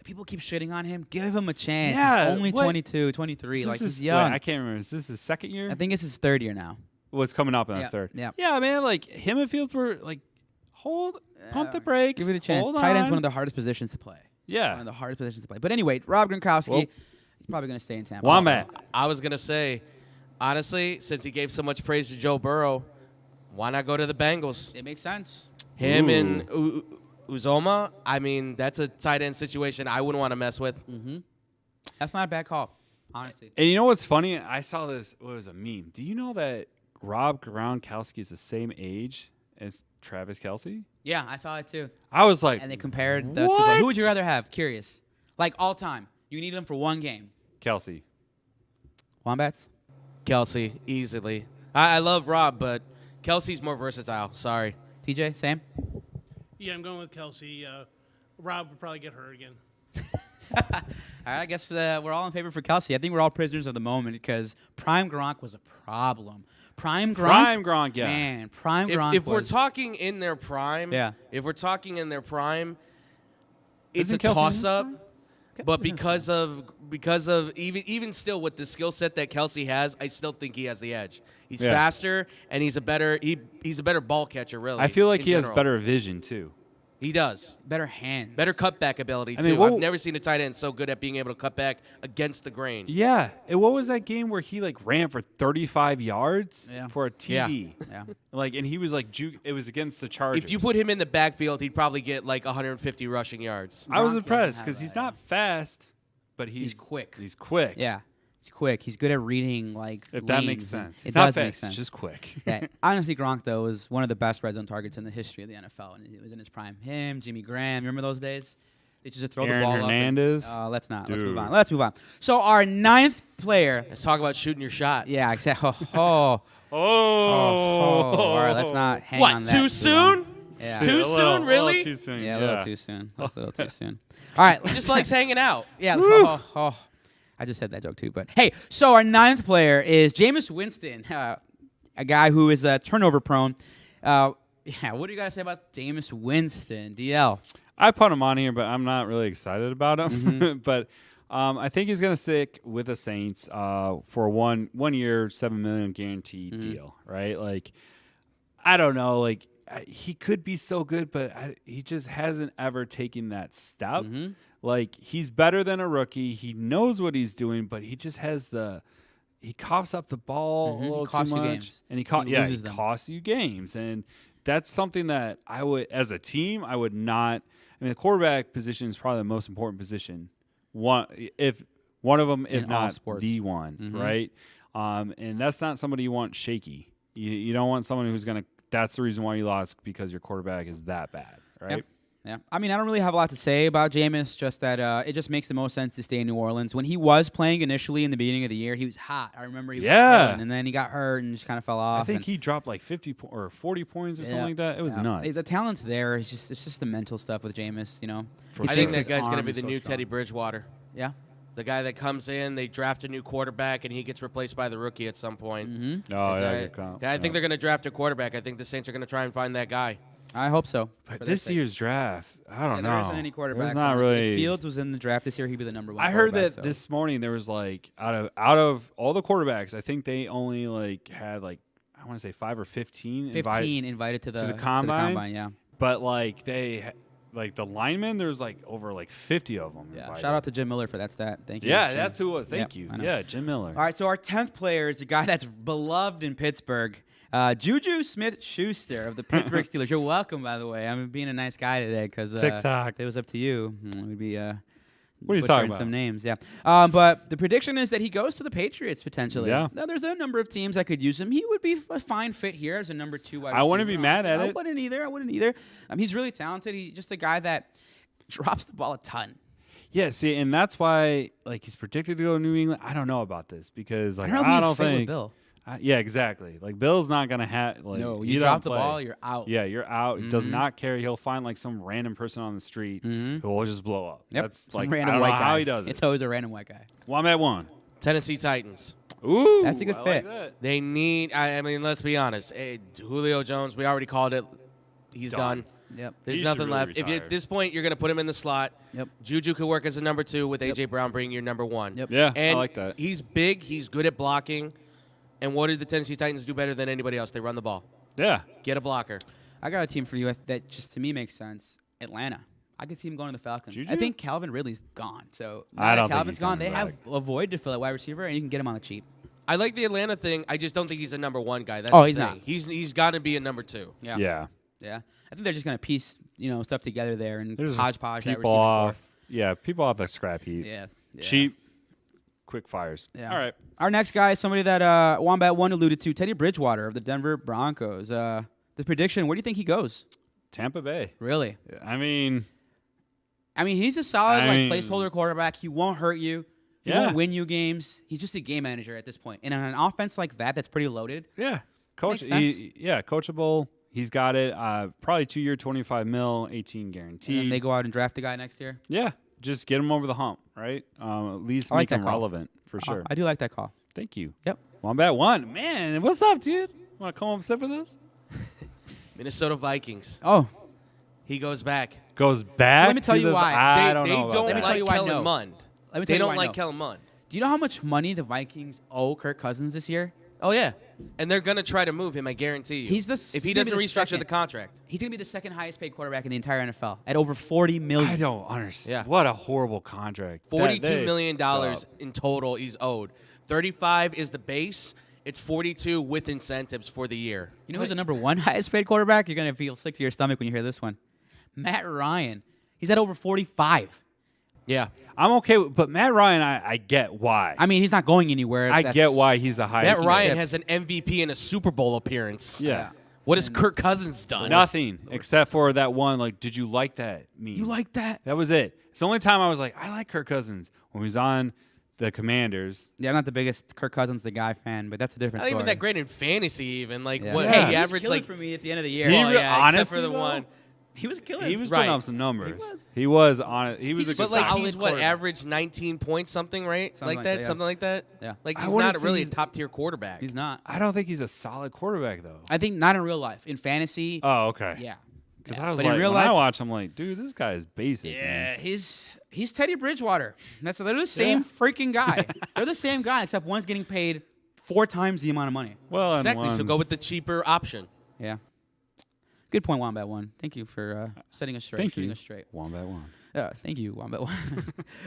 People keep shitting on him. Give him a chance. Yeah, He's only what? 22, 23. This Like is- he's young. wait, I can't remember. Is this his second year? I think it's his third year now. What's coming up in the Yeah, third? yeah. Yeah, man. Like him and Fields were like, pump the brakes. Give it a chance. Hold Tight end's on. one of the hardest positions to play. Yeah. One of the hardest positions to play. But anyway, Rob Gronkowski, Well, he's probably going to stay in Tampa. Wombat. I was going to say, honestly, since he gave so much praise to Joe Burrow, why not go to the Bengals? It makes sense. Him and Uzoma, I mean, that's a tight end situation I wouldn't want to mess with. That's not a bad call, honestly. And you know what's funny? I saw this. What was a meme? Do you know that Rob Gronkowski is the same age as Travis Kelce? Yeah, I saw it too. I was like, And they compared the two. what? Who would you rather have? Curious. Like all time. You need them for one game. Kelce. Wombats? Kelsey, easily. I love Rob, but Kelsey's more versatile. Sorry. TJ, same? Yeah, I'm going with Kelsey. Rob would probably get hurt again. All right, I guess we're all in favor for Kelsey. I think we're all prisoners of the moment because prime Gronk was a problem. Prime Gronk. Prime Gronk, yeah. Man, prime Gronk. If we're was- talking in their prime, Yeah. If we're talking in their prime, it's Isn't a Kelce in his toss-up. prime? But because of even still with the skill set that Kelce has, I still think he has the edge. He's Yeah. faster and he's a better ball catcher. Really, I feel like in he has general. better vision too. He does. better hands. Better cutback ability, I mean, too. what- I've never seen a tight end so good at being able to cut back against the grain. Yeah. And what was that game where he like ran for 35 yards Yeah. for a TD? Yeah. Like, and he was like, it was against the Chargers. If you put him in the backfield, he'd probably get like 150 rushing yards. I was Gronk impressed doesn't because have he's that, not fast, but he's quick. He's quick. Yeah. He's quick. He's good at reading like If that makes lanes, and sense. It He's not does fast, make sense. He's just quick. Yeah. Honestly, Gronk though was one of the best red zone targets in the history of the NFL, and it was in his prime. Him, Jimmy Graham. Remember those days? They just throw Aaron the ball Hernandez. up. Let's not. Let's Dude. move on. Let's move on. So our 9th player. Let's talk about shooting your shot. Yeah. Exactly. All right. Let's not hang on What, that too soon? long. Yeah. Too A soon, little really? too soon. Yeah, a little too soon. That's a little too soon. All right. He just likes hanging out. Yeah. I just said that joke too. But hey, so our 9th player is Jameis Winston, a guy who is turnover prone. What do you got to say about Jameis Winston, DL? I put him on here, but I'm not really excited about him. Mm-hmm. but I think he's going to stick with the Saints for one year, $7 million guaranteed Mm-hmm. deal, right? Like, I don't know. Like, he could be so good, but he just hasn't ever taken that step. Mm-hmm. Like, he's better than a rookie. He knows what he's doing, but he just has he coughs up the ball Mhm. a He little costs too you much. games. And he loses them. costs you games. And that's something that I would, as a team, I would not. I mean, the quarterback position is probably the most important position. One of them, if In all not sports. the one, Mhm. right? And that's not somebody you want shaky. You don't want someone who's going to. That's the reason why you lost, because your quarterback is that bad, right? Yeah. I mean, I don't really have a lot to say about Jameis, just that it just makes the most sense to stay in New Orleans. When he was playing initially in the beginning of the year, he was hot. I remember he was killing, and then he got hurt and just kind of fell off. I think and- he dropped like 50 or 40 points or something like that. It was nuts. The talent's there. It's just the mental stuff with Jameis, you know. For He I sure. think thinks that his guy's going to arm be is the so new strong. Teddy Bridgewater. Yeah. The guy that comes in, they draft a new quarterback, and he gets replaced by the rookie at some point. Mm-hmm. Oh, yeah, I good comp. I think they're going to draft a quarterback. I think the Saints are going to try and find that guy. I hope so. But for their this sake. year's draft, I don't know. There isn't any quarterbacks. There's not on this. really. If Fields was in the draft this year, he'd be the number one. I heard quarterback, that so. this morning there was like out of all the quarterbacks, I think they only like had like I want to say 5 or 15 invited to the combine? yeah. but like like the linemen, there's like over like 50 of them. Yeah. invited. Shout out to Jim Miller for that stat. Thank you. Yeah, Jim. that's who it was. Thank Yep, you. I know. Yeah, Jim Miller. All right, so our 10th player is a guy that's beloved in Pittsburgh. Juju Smith-Schuster of the Pittsburgh Steelers. You're welcome, by the way. I'm being a nice guy today because TikTok. if it was up to you, we'd be What are you butchering talking about? some names. Yeah. But the prediction is that he goes to the Patriots potentially. Yeah. Now, there's a number of teams that could use him. He would be a fine fit here as a number 2 wide I wouldn't receiver, be mad honestly. at it. I wouldn't either. He's really talented. He's just a guy that drops the ball a ton. Yeah, see, and that's why like he's predicted to go to New England. I don't know about this because like I don't think Bill. Yeah, exactly. Like Bill's not gonna have like No, he you don't drop the play. ball, you're out. Yeah, you're out. He does Mhm. not carry. He'll find like some random person on the street Mhm. who will just blow up. Yep. That's Some like random I don't white know guy. how he does it. It's always a random white guy. Well, I'm at 1. Tennessee Titans. Ooh, That's a good I fit. Like that. They need, I mean, let's be honest. Julio Jones, we already called it. He's done. Yep. There's He should nothing really left. If you, retire. at this point, you're going to put him in the slot. Yep. Juju could work as a number 2 with A.J. Brown being your number 1. Yep. Yeah, And I like that. he's big. He's good at blocking. And what did the Tennessee Titans do better than anybody else? They run the ball. Yeah, Get a blocker. I got a team for you that just to me makes sense. Atlanta. I could see him going to the Falcons. Juju? I think Calvin Ridley's gone. So now I that don't think Calvin's he's gone, they coming have back. a void to fill at wide receiver, and you can get him on the cheap. I like the Atlanta thing. I just don't think he's a number 1 guy. That's Oh, the he's thing. not. He's got to be a number 2. Yeah. yeah. Yeah. I think they're just gonna piece stuff together there and There's hodgepodge that people receiving off. core. Yeah, people off the scrap heap. Yeah. Cheap, quick fires. Yeah. All right. Our next guy is somebody that Wombat One alluded to, Teddy Bridgewater of the Denver Broncos. The prediction, where do you think he goes? Tampa Bay. Really? I mean, He's a solid I mean- placeholder quarterback. He won't hurt you. He Yeah. won't win you games. He's just a game manager at this point. And on an offense like that's pretty loaded. yeah, coach. Makes sense. Coachable. He's got it. Probably 2 year, 25 mil, 18 And guaranteed. then they go out and draft the guy next year. Yeah, just get him over the hump, right? At least I like make him that call. relevant for sure. I do like that call. Thank you. Yep. Wombat 1. Man, what's up, dude? Want to come upset for this? Minnesota Vikings. Oh, He goes back. Goes back. So let me tell to you the, why. I don't They know about don't Let me that. tell you like why Kellen no. Mond. let me They tell you don't why like no. Kellen Mond. Do you know how much money the Vikings owe Kirk Cousins this year? Oh, yeah. And they're going to try to move him, I guarantee you. He's the- if he he's gonna doesn't be the restructure second. the contract. He's going to be the second highest paid quarterback in the entire NFL at over $40 million. I don't understand. Yeah. What a horrible contract. $42 million in total he's owed. 35 is the base. It's 42 with incentives for the year. You know who's the number one highest paid quarterback? You're going to feel sick to your stomach when you hear this one. Matt Ryan. He's at over 45. Yeah. I'm okay with, but Matt Ryan, I get why. I mean, he's not going anywhere. I That's- get why he's the highest. Matt Ryan ship. has an MVP and a Super Bowl appearance. Yeah. What has Kirk Cousins done? Nothing except for that one. Like, did you like that meme? You like that? That was it. It's the only time I was like, I like Kirk Cousins when he was on the Commanders. Yeah, I'm not the biggest Kirk Cousins the guy fan, but that's a different Not story. even that great in fantasy, even. Like, Yeah. what? Yeah. Hey, He he was averaged killing like. for me at the end of the year. He Well, re- yeah, except honestly, for the though, one. He was killing. He was Right. putting up some numbers. was. He was on it. He was He's a a good But like solid he's quarterback. averaged 19 points something, right? Something like like that, that, yeah. something like that. Yeah. Like I he's wouldn't not say really a he's- top tier quarterback. He's not. I don't think he's a solid quarterback though. I think not in real life. In fantasy, Oh, okay. yeah. Because Yeah. I was But like, in real when I life, watch, I'm like, dude, this guy is basic. yeah, Man. he's Teddy Bridgewater. They're the same freaking guy. They're the same guy, except one's getting paid 4 times the amount of money. Well, and Exactly. So go one's- with the cheaper option. Yeah. Good point, Wombat One. Thank you for setting us straight. Thank shooting you. us straight. Wombat one. Thank you, Wombat One.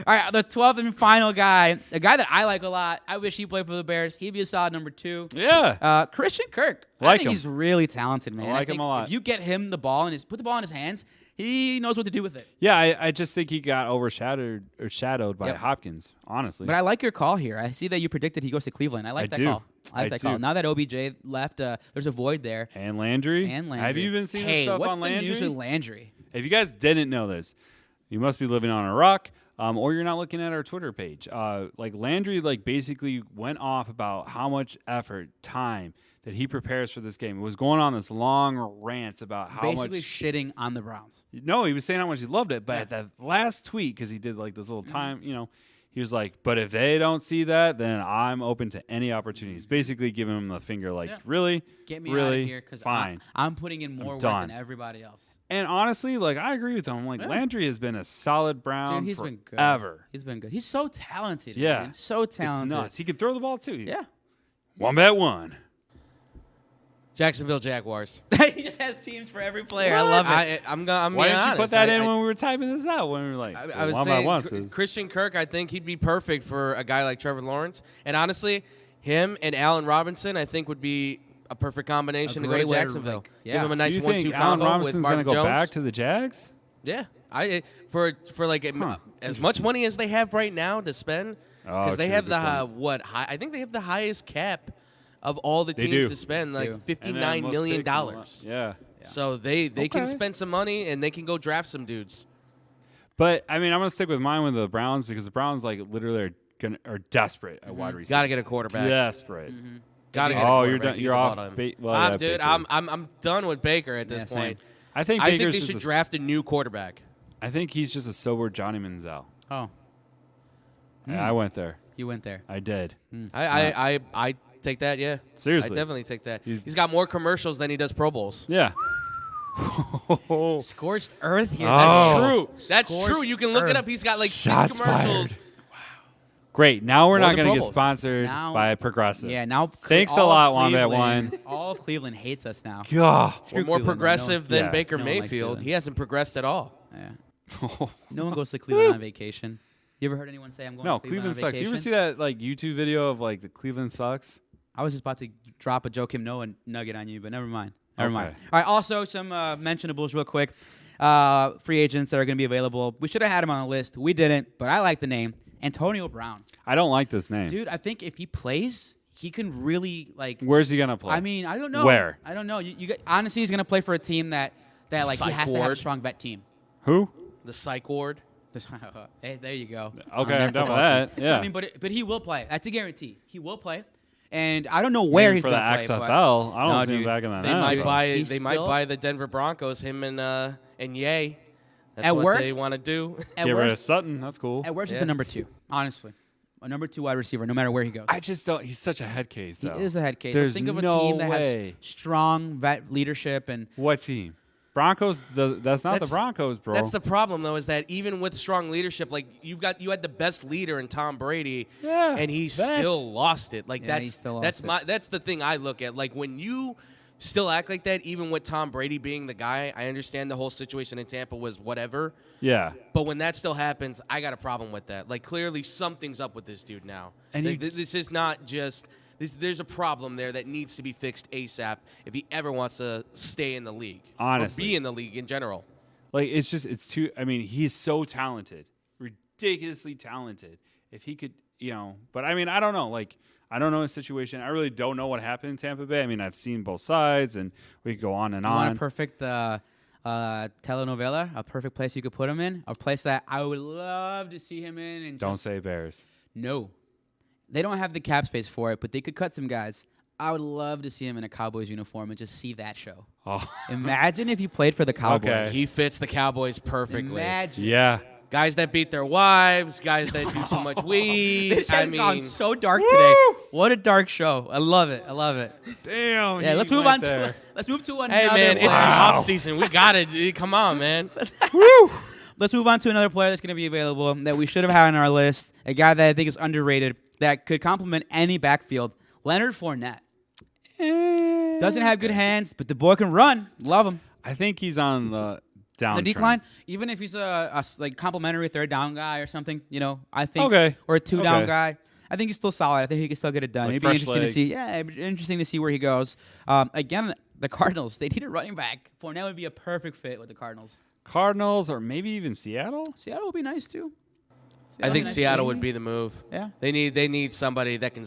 All right, the 12th and final guy, a guy that I like a lot. I wish he played for the Bears. He'd be a solid number 2. Yeah. Christian Kirk. I Like think him. he's really talented, man. like him think a lot. If you get him the ball and put the ball in his hands, he knows what to do with it. Yeah, I just think he got shadowed by Yep. Hopkins, honestly. But I like your call here. I see that you predicted he goes to Cleveland. I like I that do. call. I like I that call. do. Now that OBJ left, there's a void there. and Landry. And Landry. Have you been seeing hey, this stuff what's on the news Landry? with Landry? If you guys didn't know this, you must be living on a rock, or you're not looking at our Twitter page. Like Landry, like basically went off about how much effort, time that he prepares for this game. It was going on this long rant about how Basically much. shitting on the Browns. No, he was saying how much he loved it, but Yeah. at that last tweet, because he did like this little time, he was like, "But if they don't see that, then I'm open to any opportunities." Basically, giving him the finger, like, Yeah. "Really, Get me really, out of here because fine." I'm putting in more work done. than everybody else. And honestly, like I agree with him. I'm like Yeah. Landry has been a solid Brown Dude, he's been good. forever. He's been good. He's so talented. Yeah. Man. So It's talented. nuts. He could throw the ball too. Yeah. Wombat one. Jacksonville Jaguars. He just has teams for every player. I love it. I'm Why being didn't you put honest. that in when we were typing this out? When we were like, I was Wombat saying one Cr- says- Christian Kirk, I think he'd be perfect for a guy like Trevor Lawrence. And honestly, him and Allen Robinson, I think would be a perfect combination to go great to way to, Jacksonville. like, Give yeah. him a So nice you 1-2 think Allen combo with Robinson's Marvin gonna go Jones. back to the Jags? Yeah, for like as much money as they have right now to spend, Oh, because they true, have good the point. I think they have the highest cap of all the They teams do. to spend, They like do. And then $59 most million. picks and all- Yeah. So they can Okay. spend some money and they can go draft some dudes. But I mean, I'm gonna stick with mine with the Browns because the Browns like literally are desperate at wide receiver. Got to get a quarterback. Desperate. Got to get a Oh, quarterback. you're done. to You're get the off. ball to him. Well, yeah, dude, Baker. I'm done with Baker at this Yeah, same. point. I think I think Baker's they just should a draft a new quarterback. I think he's just a sober Johnny Manziel. Oh, Yeah, I went there. you went there. I did. I take that. Yeah, Seriously. I definitely take that. He's- He's got more commercials than he does Pro Bowls. Yeah. Scorched earth here. Oh. That's true. That's Scorched true. You can look earth. it up. He's got like Shots 6 commercials. fired. Great. Now we're Or not the going to Pro get Bowls. sponsored Now- by Progressive. Yeah, now. Thanks a all of lot, Wombat Cleveland- One. All of Cleveland hates us now. God. We're Screw more Cleveland, progressive than Yeah. Baker No one likes Mayfield. Cleveland. He hasn't progressed at all. Yeah. No one goes to Cleveland on vacation. You ever heard anyone say I'm going No, to Cleveland Cleveland on sucks. You vacation? ever see that like YouTube video of like the Cleveland sucks? I was just about to drop a Joakim Noah nugget on you, but never mind. Never mind. Okay. All right. Also, some mentionables real quick. Free agents that are going to be available. We should have had him on the list. We didn't, but I like the name Antonio Brown. I don't like this name. Dude, I think if he plays, he can really like. Where's he gonna play? I mean, I don't know. Where? I don't know. Honestly, he's going to play for a team that like he Psych has to have a ward. strong vet team. Who? The psych ward. Hey, there you go. Okay, On I'm done with football that. team. Yeah. I mean, but he will play. That's a guarantee. He will play, and I don't know where he's for going the to play. but- XFL. I don't No, see him dude. back in the They might NFL. buy. He's They might still- buy the Denver Broncos. Him and Ye. That's At what they worst- want to do. At Get rid of worst, Sutton. That's cool. at worst, he's Yeah. the number 2. Honestly, a number 2 wide receiver, no matter where he goes. I just don't. He's such a head case, He though. is a head case. There's Think of a no team that way. has strong vet leadership and What team? Broncos. That's not the That's- Broncos, bro. That's the problem, though, is that even with strong leadership, like you had the best leader in Tom Brady, Yeah, and he that's- still lost it. Like Yeah, he still lost that's the thing I look at. Like when you still act like that, even with Tom Brady being the guy, I understand the whole situation in Tampa was whatever. yeah. But when that still happens, I got a problem with that. Like clearly something's up with this dude now. And Like, this is not just. There's a problem there that needs to be fixed ASAP if he ever wants to stay in the league. Honestly. Or be in the league in general. Like it's too. I mean, he's so talented, ridiculously talented. If he could, But I mean, I don't know. Like I don't know his situation. I really don't know what happened in Tampa Bay. I mean, I've seen both sides, and we could go on and you want a on. perfect telenovela, a perfect place you could put him in, a place that I would love to see him in. And Don't just, say Bears. no. They don't have the cap space for it, but they could cut some guys. I would love to see him in a Cowboys uniform and just see that show. Oh, Imagine if you played for the Cowboys. Okay. He fits the Cowboys perfectly. Imagine. yeah. Guys that beat their wives, guys that do too much weed. This has I mean, gone so dark today. What a dark show. I love it. I love it. Damn. Yeah, he let's move went on there. to let's move to another hey man, it's the player. off season. We got it. Come on, man. Let's move on to another player that's going to be available that we should have had on our list. A guy that I think is underrated that could complement any backfield. Leonard Fournette. Doesn't have good hands, but the boy can run. Love him. I think he's on the down. The decline, even if he's a like complimentary third down guy or something, I think, Okay. or a 2-down Okay. guy. I think he's still solid. I think he can still get it done. Like It'd be fresh interesting to legs. see. Yeah, it'd be interesting to see where he goes. Again, the Cardinals, they need a running back. Fournette would be a perfect fit with the Cardinals. Cardinals or maybe even Seattle. Seattle would be nice too. I think nice Seattle too. would be the move. Yeah. They need somebody that can.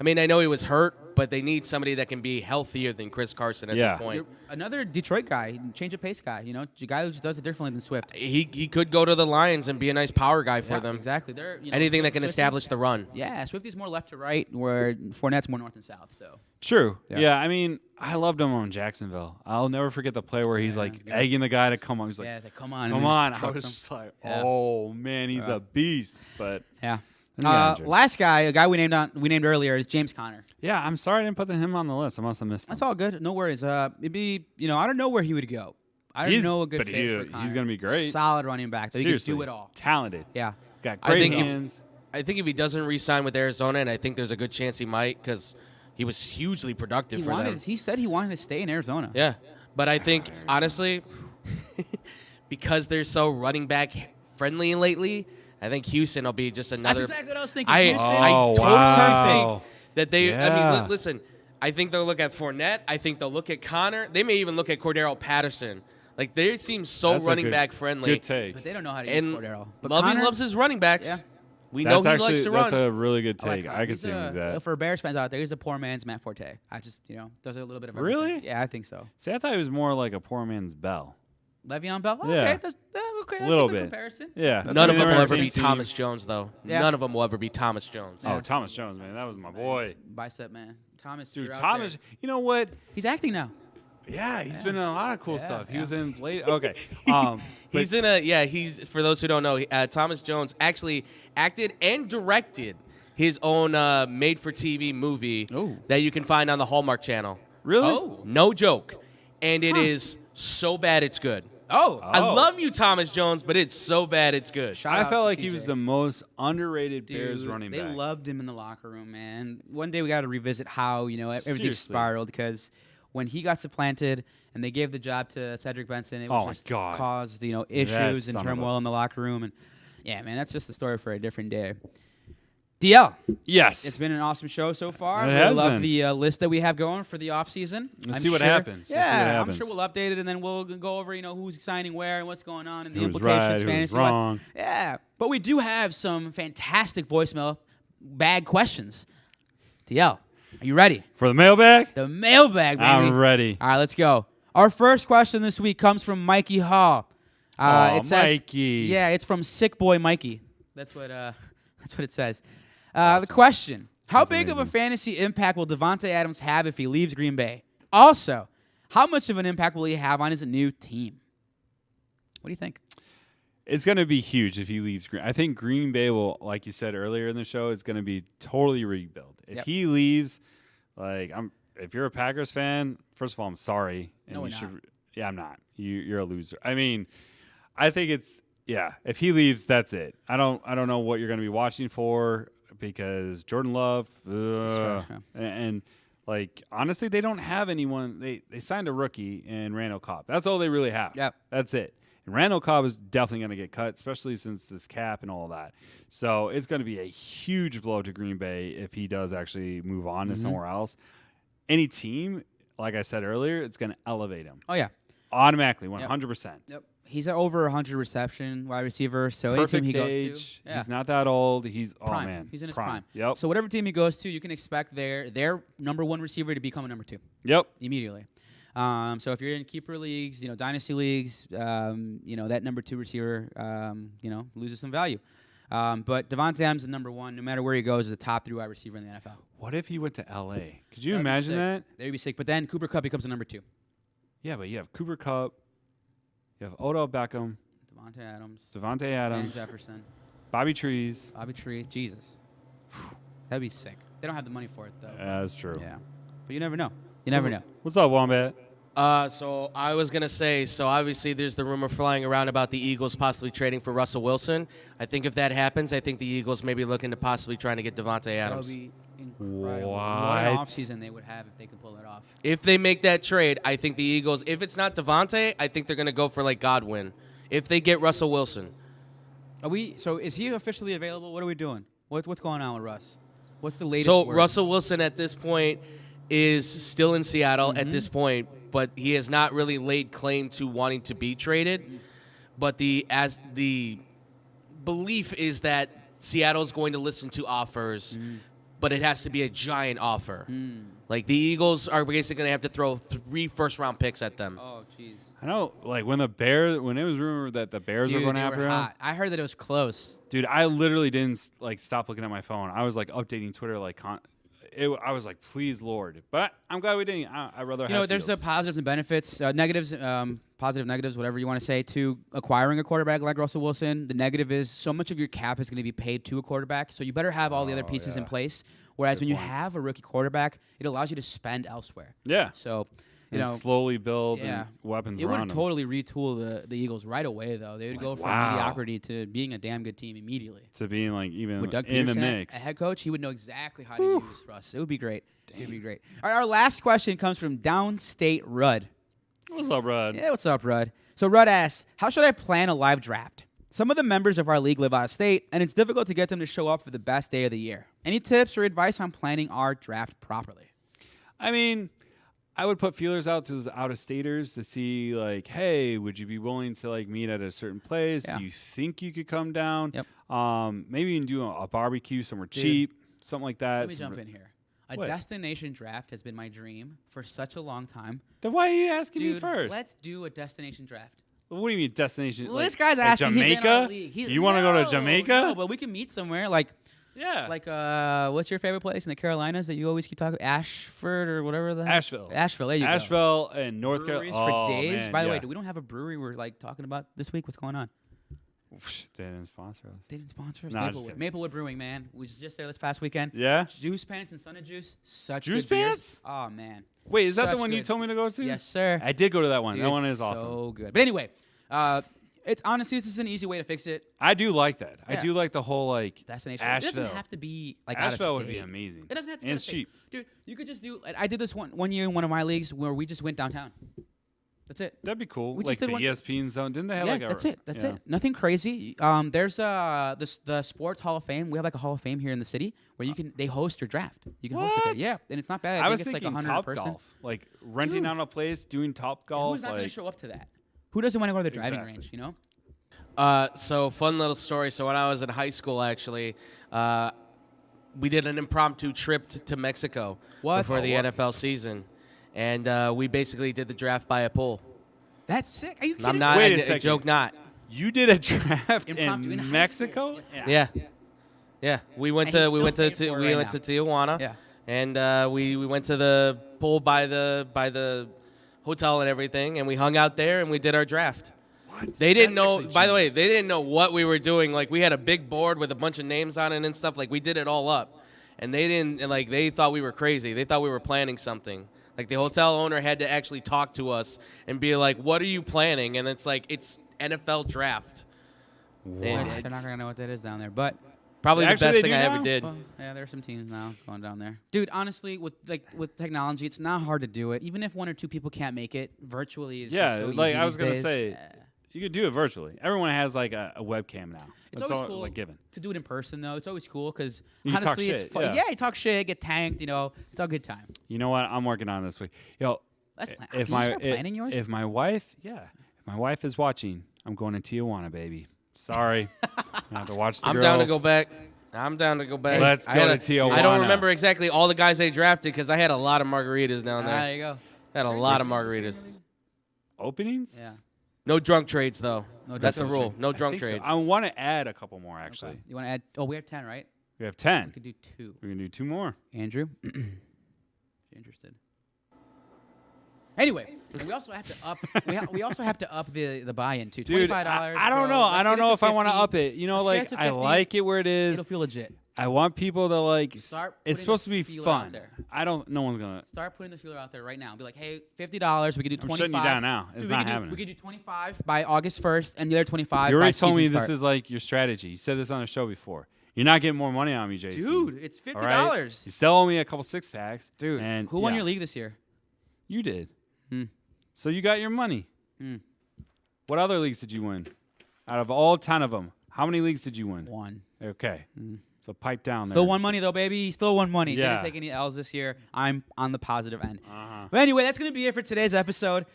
I mean, I know he was hurt, but they need somebody that can be healthier than Chris Carson at Yeah. this point. You're another Detroit guy, change of pace guy. A guy who just does it differently than Swift. He could go to the Lions and be a nice power guy for Yeah, them. exactly. They're Anything that can Swifty- establish the run. Yeah, Swifty's more left to right, where Fournette's more north and south. So True. Yeah. Yeah. I mean, I loved him on Jacksonville. I'll never forget the play where he's Yeah, like that's good. egging the guy to come on. He's like, yeah, they come on. and come then just on. I trucks was him. just like, Yeah. oh man, he's Yeah. a beast. But Yeah. then he got injured. Last guy, a guy we named earlier, is James Conner. Yeah, I'm sorry I didn't put him on the list. I must have missed him. That's all good. No worries. It'd be, I don't know where he would go. I don't know a good but fit he- for he's Conner. gonna be great. Solid running back. That he Seriously, can do it all. talented. Yeah. Got I great think he- hands. I think if he doesn't re-sign with Arizona, and I think there's a good chance he might, because he was hugely productive for them. He said he wanted to stay in Arizona. Yeah, but I think honestly, because they're so running back friendly lately, I think Houston will be just That's another. exactly what I was thinking. I Houston. Oh, totally wow. think that they. I mean, Yeah. listen. I think they'll look at Fournette. I think they'll look at Connor. They may even look at Cordero Patterson. Like they seem so That's a running good- back friendly. Good take. But they don't know how to And use Cordero. But Lovey Conner, loves his running backs. Yeah. We That's know he actually likes to that's run. a really good I like take. Conner. I could He's see him do that. For Bears fans out there, he's a poor man's Matt Forte. I just, does a little bit of Really? everything. Yeah, I think so. See, I thought he was more like a poor man's Bell. Le'Veon Bell? Yeah. Okay, that's a Little good bit. comparison. Yeah. None of them will Never ever seen be team. Thomas Jones, though. Yeah. None of them will ever be Thomas Jones. Oh, Thomas Jones, man, that was my boy. Bicep man. Thomas. Dude, you're out Thomas. there. You know what? He's acting now. Yeah, he's been in a lot of cool Yeah, stuff. He yeah. was in Blade. Okay. He's in a He's for those who don't know, Thomas Jones actually acted and directed his own made-for-TV movie Ooh. that you can find on the Hallmark Channel. Really? Oh. No joke, and it is so bad it's good. Oh. I love you, Thomas Jones, but it's so bad it's good. Shout I out felt to like he TJ. was the most underrated Dude, Bears running they back. loved him in the locker room, man. One day we got to revisit how, everything Seriously. spiraled because when he got supplanted and they gave the job to Cedric Benson, it was Oh, my just God. caused, That issues and son of a- turmoil in the locker room. And yeah, man, that's just a story for a different day. DL, Yes. it's been an awesome show so far. It I has love been. the list that we have going for the offseason. Let's see what happens. Let's see what Yeah, I'm happens. sure we'll update it and then we'll go over, who's signing where and what's going on and the Who's implications right, who's fantasy-wise. wrong. Yeah, but we do have some fantastic voicemail bag questions. DL, are you ready? For the mailbag? The mailbag, baby. I'm ready. All right, let's go. Our first question this week comes from Mikey Hall. It says, Mikey. Yeah, it's from Sick Boy Mikey. That's what it says. The question: how That's big of a amazing. fantasy impact will Devante Adams have if he leaves Green Bay? Also, how much of an impact will he have on his new team? What do you think? It's going to be huge if he leaves Green. I think Green Bay will, like you said earlier in the show, is going to be totally rebuilt. If he leaves, if you're a Packers fan, first of all, I'm sorry. And No, we're you should, not. Yeah, I'm not. You're a loser. I mean, I think it's if he leaves, that's it. I don't know what you're going to be watching for because Jordan Love and like honestly, they don't have anyone. They signed a rookie in Randall Cobb. That's all they really have. Yep. That's it. And Randall Cobb is definitely going to get cut, especially since this cap and all that. So it's going to be a huge blow to Green Bay if he does actually move on to somewhere else. Any team, like I said earlier, it's going to elevate him. Oh, yeah. Automatically, 100%. Yep. He's at over 100 reception wide receiver. So Perfect any team he goes age. to. Yeah. He's not that old. He's prime. Oh, man. He's in his prime. Yep. So whatever team he goes to, you can expect their number one receiver to become a number 2. Yep. Immediately. So if you're in keeper leagues, dynasty leagues, that number 2 receiver, loses some value. But Devante Adams is number 1. No matter where he goes, is a top 3 wide receiver in the NFL. What if he went to L.A.? Could you That'd be imagine sick. that? That'd be sick. But then Cooper Kupp becomes a number 2. Yeah, but you have Cooper Kupp. You have Odell Beckham. Devante Adams. and Jefferson. Bobby Trees. Jesus. That'd be sick. They don't have the money for it, though. That's true. Yeah. But you never know. You never know. What's up, Wombat? So I was going to say, obviously there's the rumor flying around about the Eagles possibly trading for Russell Wilson. I think if that happens, I think the Eagles may be looking to possibly trying to get Devante Adams. That would be incredible. What? What an offseason they would have if they could pull it off. If they make that trade, I think the Eagles, if it's not Devante, I think they're going to go for like Godwin. If they get Russell Wilson. So is he officially available? What are we doing? What's going on with Russ? What's the latest So word? Russell Wilson at this point is still in Seattle at this point, but he has not really laid claim to wanting to be traded. But the belief is that Seattle is going to listen to offers, but it has to be a giant offer. Like the Eagles are basically going to have to throw 3 first-round picks at them. Oh, jeez. I know, like when it was rumored that the Bears were going after him. Hot. I heard that it was close. Dude, I literally didn't stop looking at my phone. I was like updating Twitter I was like, please, Lord. But I'm glad we didn't. I'd rather have there's the Fields. positives and benefits, negatives, positive, negatives, whatever you want to say, to acquiring a quarterback like Russell Wilson. The negative is so much of your cap is going to be paid to a quarterback, so you better have all the other pieces in place. Whereas when you have a rookie quarterback, it allows you to spend elsewhere. Yeah. So, slowly build weapons it around would him. totally retool the Eagles right away, though. They would go from mediocrity to being a damn good team immediately. To being like even With Doug in the Peterson mix. a head coach, he would know exactly how to use Russ. It would be great. It would be great. All right, our last question comes from Downstate Rudd. What's up, Rod? Yeah, what's up, Rudd? So Rudd asks, how should I plan a live draft? Some of the members of our league live out of state, and it's difficult to get them to show up for the best day of the year. Any tips or advice on planning our draft properly? I mean, I would put feelers out to the out-of-staters to see, like, hey, would you be willing to like meet at a certain place? Yeah. Do you think you could come down? Yep. Maybe you can do a barbecue somewhere cheap, something like that. Let me jump in here. A What? destination draft has been my dream for such a long time. Then why are you asking me Dude, first? let's do a destination draft. What do you mean destination? Well, like, this guy's like asking. He's in our Jamaica? league. You want to go to Jamaica? No, but we can meet somewhere. Like, what's your favorite place in the Carolinas that you always keep talking? Ashford or whatever the heck? Asheville. Asheville. There you go. Asheville and North Breweries Carolina. for days. Man, By the way, yeah. do we don't have a brewery we're like talking about this week? What's going on? They didn't sponsor us. They didn't sponsor us. Nah, just Maplewood. kidding. Maplewood Brewing, man. We was just there this past weekend. Yeah? Juice Pants and Son of Juice. Such Juice good beers. Pants? Oh, man. Wait, is that the Such one you good- told me to go to? Yes, sir. I did go to that one. Dude, That one is so awesome. good. But anyway, it's honestly, this is an easy way to fix it. I do like that. I Yeah. do like the whole like Destination. It Asheville. doesn't have to be like out of Asheville would state. be amazing. It doesn't have to be And out it's of state. cheap. Dude, you could just do. I did this one year in one of my leagues where we just went downtown. That's it. That'd be cool. We Like just did the one- ESPN zone. Didn't they have Yeah, like a that's it. That's yeah. it. Nothing crazy. There's the Sports Hall of Fame. We have like a Hall of Fame here in the city where they host your draft. You can host it there. What? Yeah, and it's not bad. I I think was it's like thinking 100 Top person. Golf. Like renting Dude. out a place, doing Top And Golf. who's not going like to show up to that? Who doesn't want to go to the driving Exactly. range? You know. So fun little story. So when I was in high school, actually, we did an impromptu trip to Mexico before the NFL season, and we basically did the draft by a pool. That's sick. Are you kidding? I'm not. Wait a I second. joke not. you did a draft Impromptu in high in Mexico? school. Yeah. We went And to he's we still went to paying Ti- for it we right went now. to Tijuana. Yeah. And we went to the pool by the hotel and everything, and we hung out there and we did our draft. What? They didn't That's know. actually By the way, genius. they didn't know what we were doing. Like we had a big board with a bunch of names on it and stuff. Like we did it all up, and they didn't. And like they thought we were crazy. They thought we were planning something. Like the hotel owner had to actually talk to us and be like, "What are you planning?" And it's like it's NFL draft. They're not gonna know what that is down there, but Probably the Actually, best they thing do I ever now? did. well, yeah, there are some teams now going down there. Dude, honestly, with technology, it's not hard to do it. Even if one or two people can't make it, virtually is Yeah, just so like easy I was these gonna days. say, you could do it virtually. Everyone has like a webcam now. It's That's always all cool it's like given. to do it in person, though. It's always cool because You can talk honestly, it's shit, fun. yeah. Yeah, you talk shit, get tanked. It's all good time. You know what? I'm working on this week. Yo, Let's plan. if Can you my start planning yours? if my wife, if my wife is watching, I'm going to Tijuana, baby. Sorry, I have to watch the I'm girls. down to go back. I'm down to go back. Let's I go had to Tijuana. I don't remember exactly all the guys they drafted because I had a lot of margaritas down there. There you go. I had a lot of margaritas. Openings. Yeah. No drunk trades though. No That's the drunk rule. trades. No I drunk think so. trades. I want to add a couple more actually. Okay. You want to add? Oh, we have 10, right? We have We 10. could do 2. We're gonna do 2 more. Andrew, if you're interested. Anyway, we also have to up. we also have to up the buy-in too. Dude, $25. I don't know. I don't know if I want to up it. You know, Let's get like it to I 50. like it where it is. It'll feel legit. I want people to like. Start putting It's supposed to the be feeler out fun. there. I don't. No one's gonna. Start putting the feeler out there right now. Be like, hey, $50. We could do 25. I'm shutting you down now. It's Dude, not we happening. could do 25 by August 1st, and the other 25. You by already told me season this start. is like your strategy. You said this on the show before. You're not getting more money on me, JC. Dude, it's $50. All right? You still owe me a couple 6-packs. Dude, and who won yeah, your league this year? You did. Hmm. So you got your money. Hmm. What other leagues did you win? Out of all 10 of them, how many leagues did you win? 1. Okay. So pipe down there. Still won money though, baby. Still won money. Yeah. Didn't take any L's this year. I'm on the positive end. Uh-huh. But anyway, that's gonna be it for today's episode.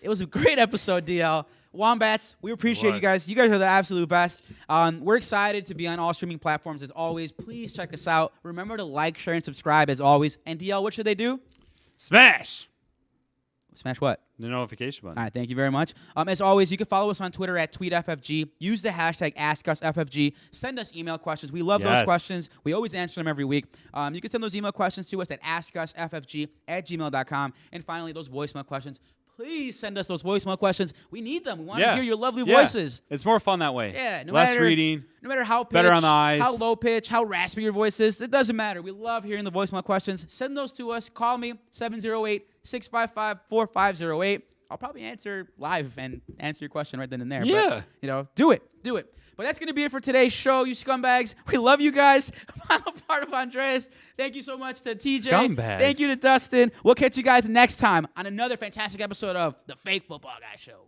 It was a great episode, DL. Wombats, we appreciate you was. guys. You guys are the absolute best. We're excited to be on all streaming platforms as always. Please check us out. Remember to like, share, and subscribe as always. And DL, what should they do? Smash Smash what? the notification button. All right, thank you very much. As always, you can follow us on Twitter at TweetFFG. Use the hashtag AskUsFFG. Send us email questions. We love those Yes. questions. We always answer them every week. You can send those email questions to us at AskUsFFG@gmail.com. And finally, those voicemail questions. Please send us those voicemail questions. We need them. We want to hear your lovely voices. It's more fun that way. Yeah, no Less matter, reading. No matter how pitch, better on the eyes. how low pitch, how raspy your voice is, it doesn't matter. We love hearing the voicemail questions. Send those to us. Call me 708-655-4508. I'll probably answer live and answer your question right then and there. Yeah. But, do it. But that's going to be it for today's show, you scumbags. We love you guys. Final part of Andreas. Thank you so much to TJ. Scumbags. Thank you to Dustin. We'll catch you guys next time on another fantastic episode of The Fake Football Guy Show.